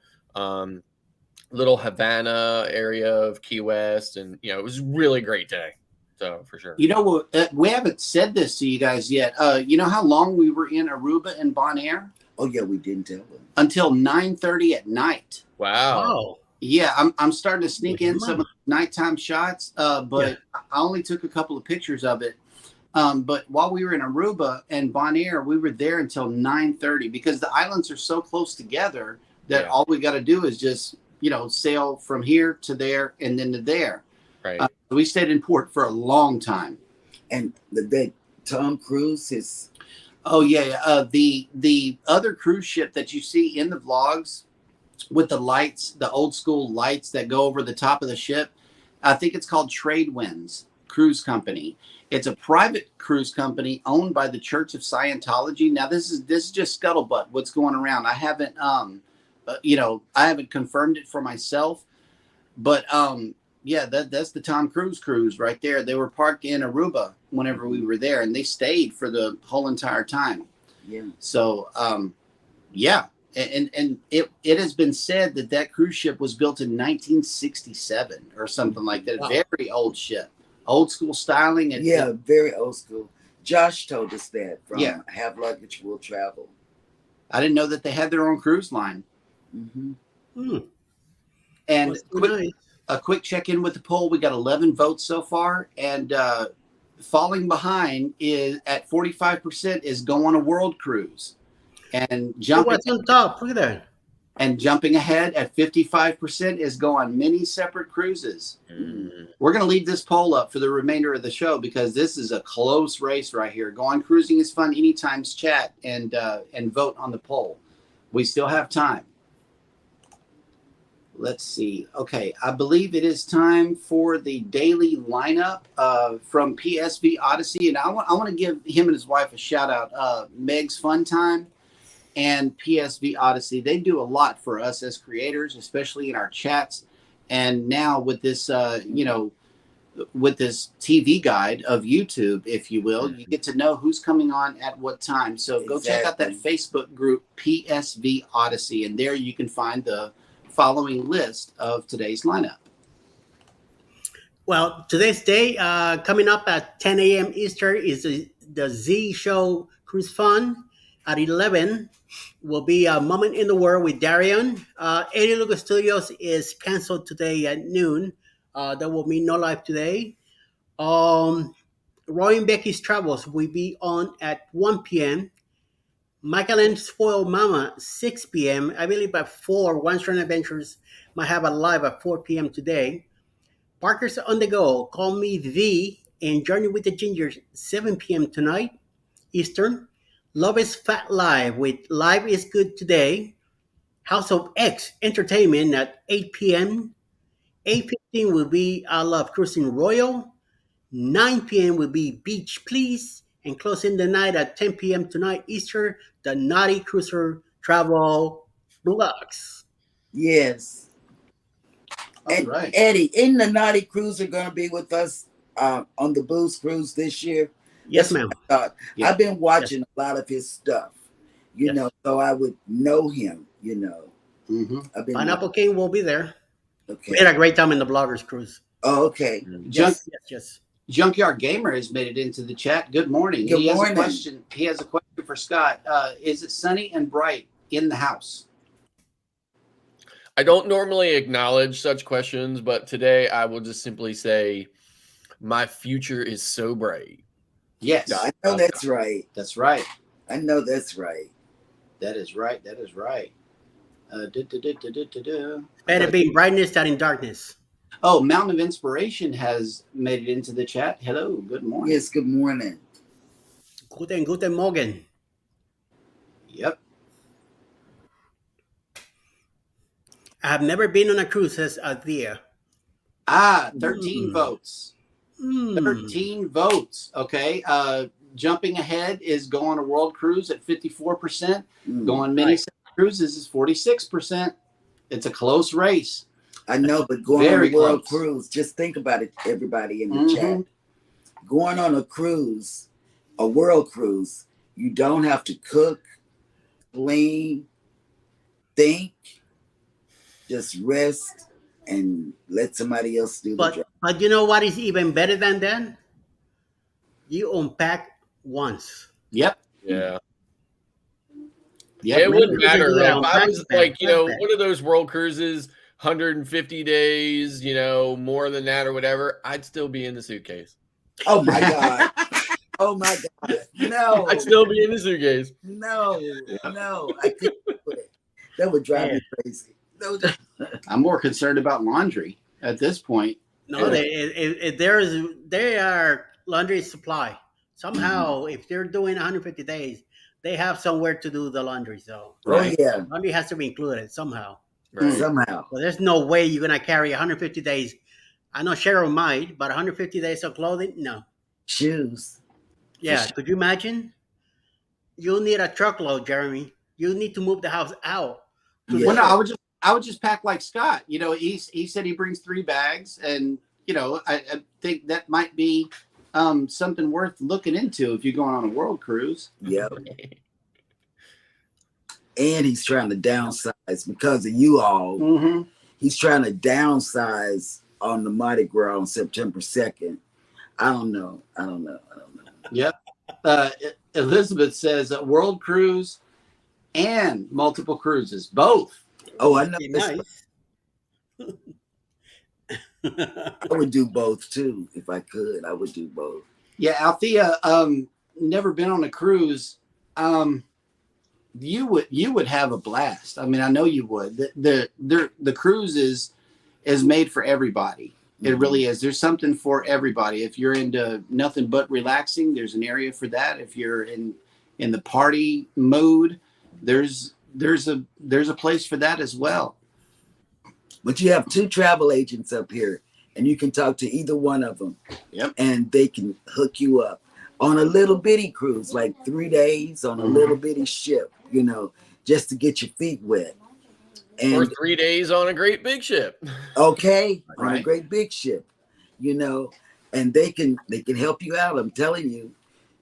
little Havana area of Key West, and it was a really great day. So for sure. You know what? We haven't said this to you guys yet. You know how long we were in Aruba and Bonaire? Oh yeah, we didn't tell them. Until 9:30 at night. Wow. Oh, Yeah, I'm starting to sneak in Wow. some of the nighttime shots, but I only took a couple of pictures of it. But while we were in Aruba and Bonaire, we were there until 9:30 because the islands are so close together that Yeah. all we got to do is just sail from here to there and then to there. Right. We stayed in port for a long time. And that Tom Cruise is Oh yeah, the other cruise ship that you see in the vlogs with the lights, the old school lights that go over the top of the ship, I think it's called Tradewinds Cruise Company. It's a private cruise company owned by the Church of Scientology. Now this is just scuttlebutt what's going around. I haven't I haven't confirmed it for myself, but yeah, that's the Tom Cruise cruise right there. They were parked in Aruba whenever we were there, and they stayed for the whole entire time. yeah. So, yeah, and it has been said that cruise ship was built in 1967 or something like that. Wow. Very old ship, old school styling. And Yeah, very old school. Josh told us that from Yeah. Have Luggage Will Travel. I didn't know that they had their own cruise line. Mm-hmm. And must be nice. a quick check in with the poll. We got 11 votes so far, and falling behind is at 45% is go on a world cruise, and Look jumping what's on top. Look at that. and jumping ahead at 55% is go on many separate cruises. Mm. We're going to leave this poll up for the remainder of the show because this is a close race right here. Go on cruising is fun anytime's chat and vote on the poll. We still have time. Let's see. Okay, I believe it is time for the daily lineup from PSV Odyssey, and I want to give him and his wife a shout out. Meg's Fun Time and PSV Odyssey. They do a lot for us as creators, especially in our chats. And now with this, with this TV guide of YouTube, if you will, you get to know who's coming on at what time. So go check out that Facebook group, PSV Odyssey, and there you can find the following list of today's lineup. Well, today's day, coming up at 10 a.m. Eastern, is the Z Show Cruise Fun. At 11 will be a Moment in the World with Darian. Eddie Lucas Studios is canceled today at noon. There will be no live today. Roy and Becky's Travels will be on at 1 p.m. Michael and Spoiled Mama, 6 p.m. I believe at 4, One Strand Adventures might have a live at 4 p.m. today. Parker's on the Go, Call Me V, and Journey with the Gingers, 7 p.m. tonight, Eastern. Love is Fat Live with Live is Good Today. House of X Entertainment at 8 p.m. 8:15 will be I Love Cruising Royal. 9 p.m. will be Beach Please. And closing the night at 10 p.m. tonight Easter, the Naughty Cruiser Travel Blocks. Yes. All And right. Eddie, isn't the Naughty Cruiser going to be with us on the Booze Cruise this year? Yes, That's ma'am. what I thought. Yeah. I've been watching a lot of his stuff, you Yes. know, so I would know him, you know. Mm-hmm. I've been Pineapple King will be there. okay. We had a great time in the Bloggers Cruise. Oh, okay. Yes. Junkyard Gamer has made it into the chat. Good morning. Good He morning. has a question for Scott. Is it sunny and bright in the house? I don't normally acknowledge such questions, but today I will just simply say, my future is so bright. Yes. I know that's right. That's right. I know that's right. That is right. That is right. Better be in brightness than in darkness. Oh, Mountain of Inspiration has made it into the chat. Hello. Good morning. Yes, good morning. Guten Morgen. Yep. I have never been on a cruise, says Althea. 13 Mm. votes. 13 votes. Okay. Jumping ahead is go on a world cruise at 54%. Go on mini cruises is 46%. It's a close race. I know, but going Very on a world close. cruise, just think about it, everybody in the chat. Going on a cruise, a world cruise, you don't have to cook, clean, think, just rest and let somebody else do the job. But you know what is even better than that? You unpack once. Yep. Yeah. Yep. It wouldn't You can matter. do that If on I was backpack, like, backpack. one of those world cruises, 150 days, more than that or whatever, I'd still be in the suitcase. Oh my God. Oh my God. No. I'd still be in the suitcase. No. I couldn't do it. That would drive me crazy. I'm more concerned about laundry at this point. No, they are laundry supply. Somehow, if they're doing 150 days, they have somewhere to do the laundry. So Oh yeah. laundry has to be included somehow. Right. Somehow. So there's no way you're gonna carry 150 days. I know Cheryl might, but 150 days of clothing, no. Shoes. Yeah, could you imagine? You'll need a truckload, Jeremy. You need to move the house out. Yeah. Well, no, I would just pack like Scott. He said he brings 3 bags, and I think that might be something worth looking into if you're going on a world cruise. Yep. And he's trying to downsize because of you all. Mm-hmm. He's trying to downsize on the Mardi Gras on September 2nd. I don't know. Yep. Elizabeth says world cruise and multiple cruises, both. Oh, I know. Nice. I would do both too if I could. I would do both. Yeah, Althea, never been on a cruise. You would have a blast. I mean, I know you would. The cruise is made for everybody. It really is. There's something for everybody. If you're into nothing but relaxing, there's an area for that. If you're in the party mode, there's a place for that as well. But you have 2 travel agents up here, and you can talk to either one of them. Yep. And they can hook you up on a little bitty cruise, like 3 days on a little bitty ship, just to get your feet wet. And Or 3 days on a great big ship. okay, on a Right. great big ship, and they can help you out. I'm telling you,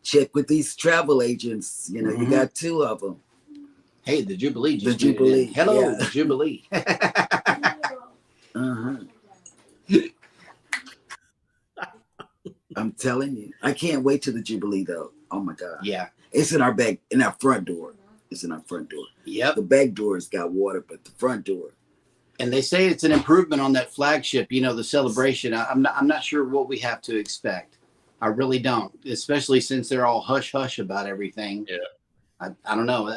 check with these travel agents. You got 2 of them. Hey, the Jubilee. The Jubilee, Hello, yeah. the Jubilee. I'm telling you, I can't wait to the Jubilee though. Oh my God. Yeah. It's in our front door. It's in our front door. Yep. The back door's got water, but the front door. And they say it's an improvement on that flagship, the celebration. I'm not sure what we have to expect. I really don't, especially since they're all hush hush about everything. Yeah. I don't know.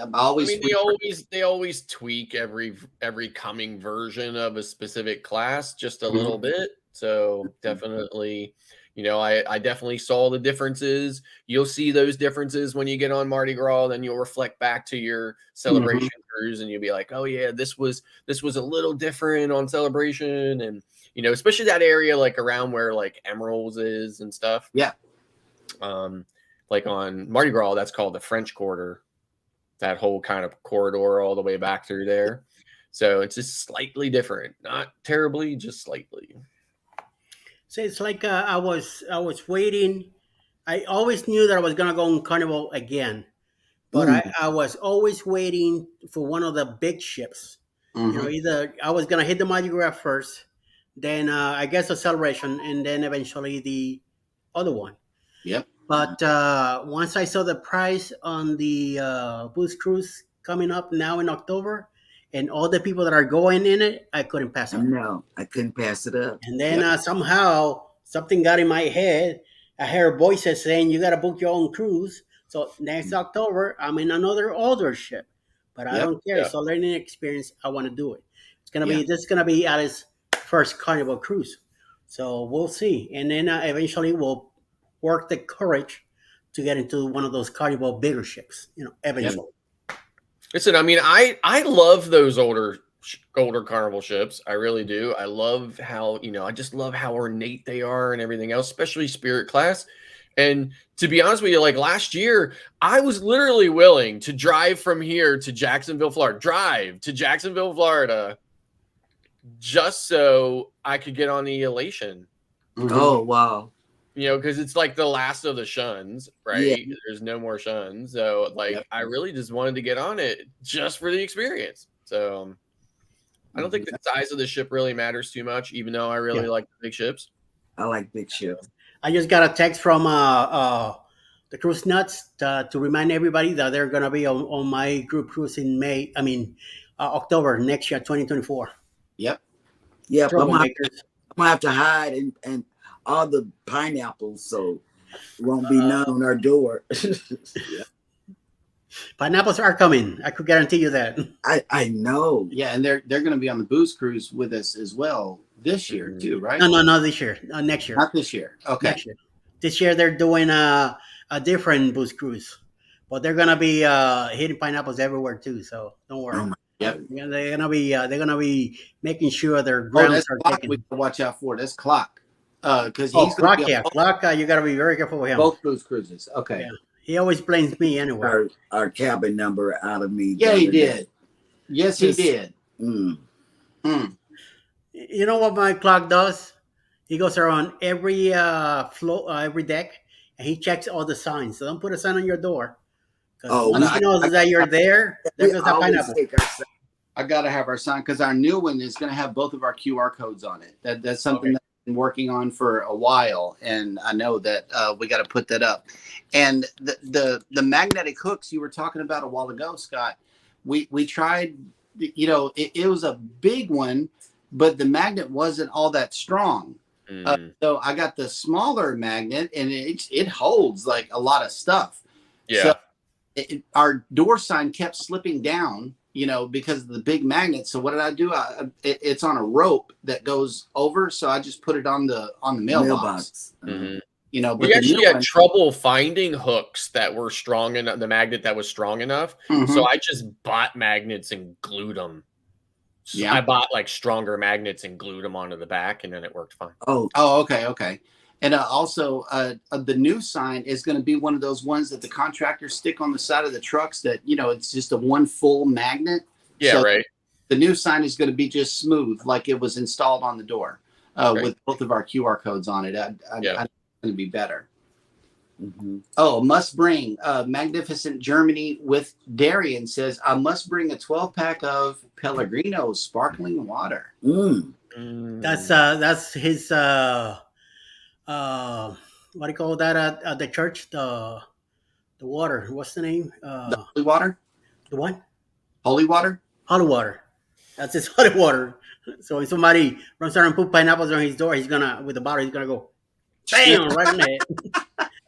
They always tweak every coming version of a specific class just a little bit. So definitely, I definitely saw the differences. You'll see those differences when you get on Mardi Gras. Then you'll reflect back to your celebration cruise, and you'll be like, "Oh yeah, this was a little different on celebration." And especially that area like around where like Emeralds is and stuff. Yeah. Like on Mardi Gras, that's called the French Quarter. That whole kind of corridor all the way back through there. So it's just slightly different, not terribly, just slightly. So it's like I was waiting. I always knew that I was gonna go on Carnival again, but I was always waiting for one of the big ships. Either I was gonna hit the Mardi Gras first, then I guess the Celebration, and then eventually the other one. Yep. But once I saw the price on the Boost Cruise coming up now in October, and all the people that are going in it, I couldn't pass it up. No, I couldn't pass it up. And then somehow something got in my head. I heard voices saying, you got to book your own cruise. So next October, I'm in another older ship. But I don't care. It's a learning experience. I want to do it. It's going to be, this is going to be Alice's first Carnival cruise. So we'll see. And then eventually we'll work the courage to get into one of those Carnival bigger ships, eventually. Listen, I mean, I love those older Carnival ships. I really do. I love how, I just love how ornate they are and everything else, especially Spirit class. And to be honest with you, like last year, I was literally willing to drive from here to Jacksonville, Florida, just so I could get on the Elation. Oh, wow. Because it's like the last of the shuns, right? Yeah. There's no more shuns. So, I really just wanted to get on it just for the experience. So, I don't think the size of the ship really matters too much, even though I really like the big ships. I like big ships. I just got a text from the Cruise Nuts to remind everybody that they're going to be on my group cruise in October next year, 2024. Yep. Yeah, I'm going to have to hide and all the pineapples, so it won't be known on our door. Pineapples are coming. I could guarantee you that. I know. Yeah, and they're going to be on the Boost Cruise with us as well this year too, right? No, this year. Next year. Not this year. Okay. Next year. This year they're doing a different Boost Cruise, but they're gonna be hitting pineapples everywhere too. So don't worry. Yep. Yeah, they're gonna be making sure their grounds are taken. We can watch out for. That's Clock. Because he's Clock. Clock. You gotta be very careful with him. Both Boost Cruises. Okay. Yeah. He always blames me anyway. Our cabin number out of me. Yeah, he did. Yes, he did. You know what my Clock does? He goes around every every deck, and he checks all the signs. So don't put a sign on your door. Once he knows that you're there, there goes that pineapple. I gotta have our sign because our new one is gonna have both of our QR codes on it. That's something that I've been working on for a while, and I know that we got to put that up. And the magnetic hooks you were talking about a while ago, Scott, we tried. It was a big one, but the magnet wasn't all that strong. So I got the smaller magnet, and it holds like a lot of stuff. Yeah. So our door sign kept slipping down, because of the big magnet. So what did I do? It's on a rope that goes over. So I just put it on the mailbox. Mm-hmm. But we actually had trouble finding hooks that were strong enough, the magnet that was strong enough. Mm-hmm. So I just bought magnets and glued them. So I bought like stronger magnets and glued them onto the back, and then it worked fine. Oh, okay. And also, the new sign is going to be one of those ones that the contractors stick on the side of the trucks that, it's just a one full magnet. Yeah, so right. The new sign is going to be just smooth, like it was installed on the door with both of our QR codes on it. I think it's going to be better. Mm-hmm. Oh, must bring Magnificent Germany with Darian says, I must bring a 12-pack of Pellegrino sparkling water. That's his what do you call that at the church? The water. What's the name? The holy water? The what? Holy water? Holy water. That's his holy water. So if somebody runs around and put pineapples on his door, he's gonna with the bottle, he's gonna go bam right in the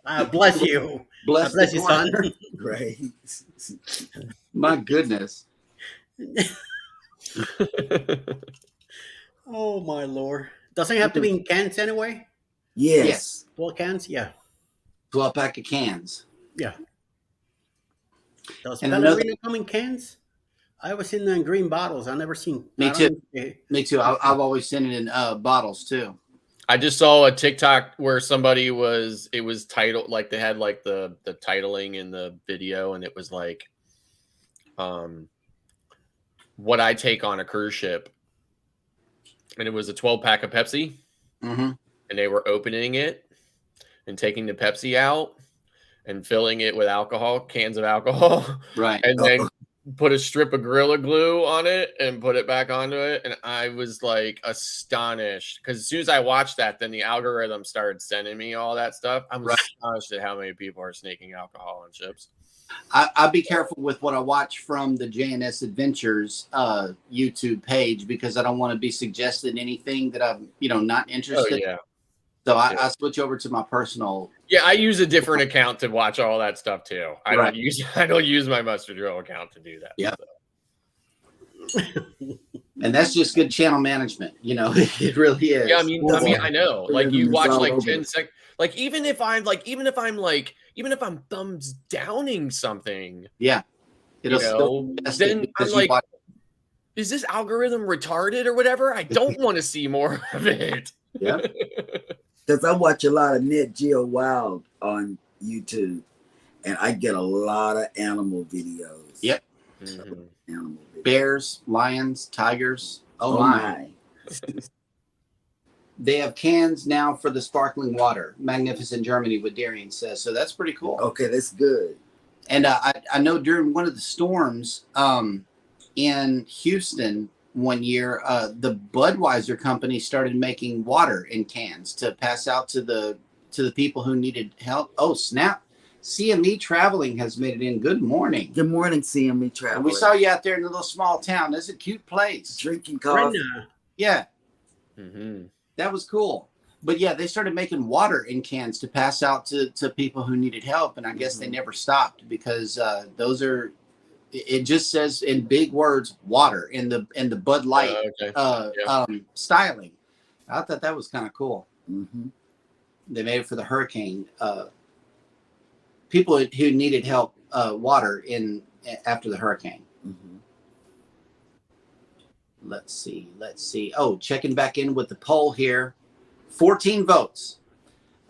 head. Bless you. Bless you, son. Great. My goodness. Oh my Lord. Doesn't it have to be in cans anyway? Yes. 12 cans? Yeah. 12-pack of cans. Yeah. Does Pellegrino come in cans? I was in green bottles. I never seen. Me I don't too. know if- Me too. I've always seen it in bottles too. I just saw a TikTok where somebody it was titled, like they had like the titling in the video, and it was like, what I take on a cruise ship. And it was a 12-pack of Pepsi, Mm-hmm. and they were opening it and taking the Pepsi out and filling it with alcohol, cans of alcohol, Right. and then put a strip of Gorilla Glue on it and put it back onto it. And I was like astonished, because as soon as I watched that, then the algorithm started sending me all that stuff. I'm astonished at how many people are sneaking alcohol on ships. I'll be careful with what I watch from the JNS Adventures YouTube page, because I don't want to be suggested anything that I'm, not Oh interested. yeah. So I switch over to my personal. Yeah, I use a different account to watch all that stuff too. I Right. don't use my Mustard Drill account to do that. Yeah. So. And that's just good channel management. It really is. Yeah, I mean, I know. Like you watch like 10 seconds. Like even if I'm thumbs downing something, Yeah. It'll still then I'm because you like, watch- is this algorithm retarded or whatever? I don't want to see more of it. Yeah. Because I watch a lot of Net Geo Wild on YouTube, and I get a lot of animal videos. Yep. Mhm. Animal videos. bears, lions, tigers. Oh, Oh my. my. They have cans now for the sparkling water. Magnificent Germany, what Darian says. So that's pretty cool. Okay, that's good. And I know during one of the storms in Houston one year, the Budweiser company started making water in cans to pass out to the people who needed help. Oh, snap. CME Traveling has made it in. Good morning. Good morning, CME Travel. And we saw you out there in a little small town. It's a cute place. drinking coffee. Brenda, Yeah, Mhm. that was cool. But yeah, they started making water in cans to pass out to people who needed help. And I guess they never stopped, because those are, it just says in big words, water in the Bud Light Okay. styling. I thought that was kind of cool. Mm-hmm. They made it for the hurricane. People who needed help, water after the hurricane. Mm-hmm. Let's see. Oh, checking back in with the poll here. 14 votes.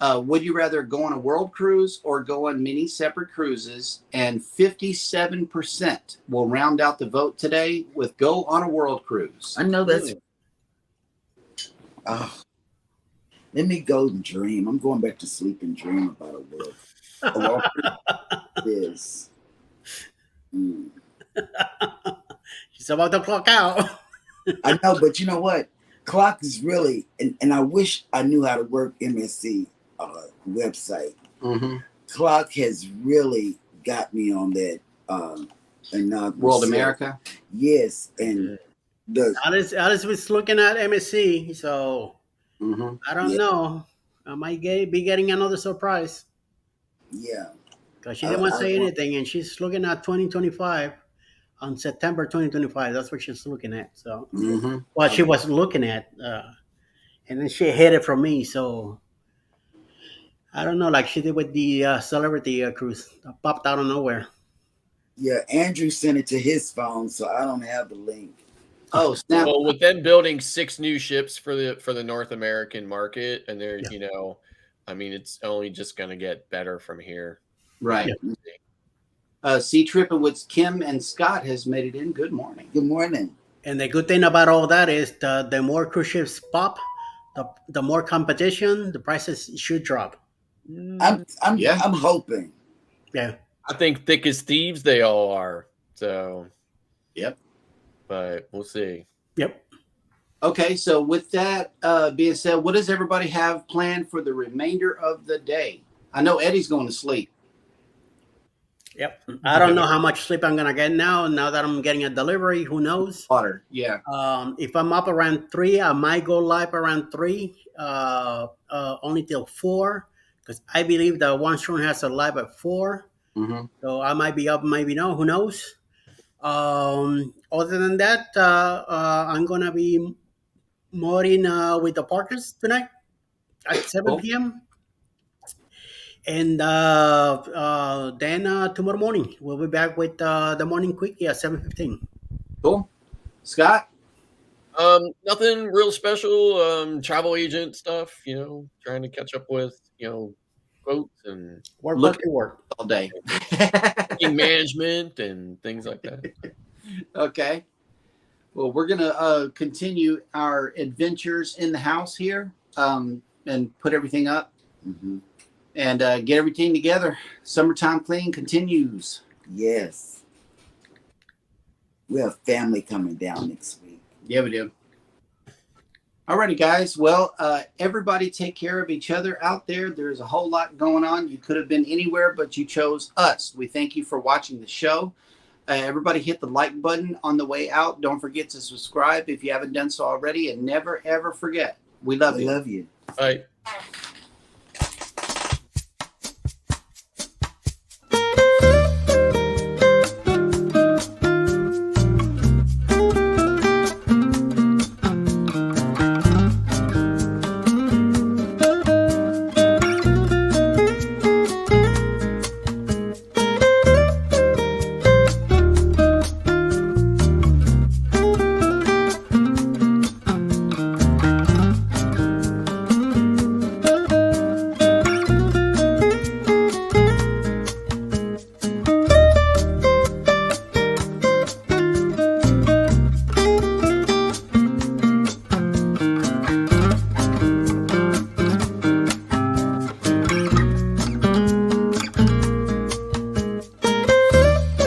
Would you rather go on a world cruise or go on many separate cruises? And 57% will round out the vote today with go on a world cruise. I know that's. Oh, let me go and dream. I'm going back to sleep and dream about a world. This. Mm. she's about to clock out. I know, but you know what? Clock is really, and I wish I knew how to work MSC website. Mm-hmm. Clock has really got me on that. And World America. Yes, and the Alice was looking at MSC, so Mm-hmm. I don't know. I might be getting another surprise, yeah. because she didn't want to I say want- anything, and she's looking at 2025 on September 2025. That's what she's looking at. So, Mm-hmm. well, she was looking at, and then she hid it from me. So, I don't know, like she did with the celebrity cruise, popped out of nowhere. Yeah, Andrew sent it to his phone, so I don't have the link. Oh, snap. Well, with them building 6 new ships for the North American market, and they're I mean, it's only just going to get better from here. Right. Yeah. Sea Tripping with Kim and Scott has made it in. Good morning. Good morning. And the good thing about all that is the more cruise ships pop, the more competition, the prices should drop. I'm Yeah. I'm hoping. Yeah. I think thick as thieves they all are. So, Yep. but we'll see. Yep. Okay, so with that being said, what does everybody have planned for the remainder of the day? I know Eddie's going to sleep. Yep. I don't know how much sleep I'm gonna get now. Now that I'm getting a delivery, who knows? Water, yeah. If I'm up around 3, I might go live around 3, only till 4, because I believe that One Strong has a live at 4. Mm-hmm. So I might be up, maybe no, who knows? Other than that, I'm gonna be modding with the Parkers tonight at 7 Cool. p.m. And then tomorrow morning we'll be back with the morning quickie at 7:15. Cool. Scott? Nothing real special. Travel agent stuff, trying to catch up with, quotes and Look- work. All day. booking management and things like that. Okay. Well, we're going to continue our adventures in the house here and put everything up Mhm. and get everything together. Summertime clean continues. Yes. We have family coming down next week. Yeah, we do. Alrighty, guys. Well, everybody take care of each other out there. There's a whole lot going on. You could have been anywhere, but you chose us. We thank you for watching the show. Everybody hit the like button on the way out. Don't forget to subscribe if you haven't done so already. And never, ever forget, we love We you. love you. All right.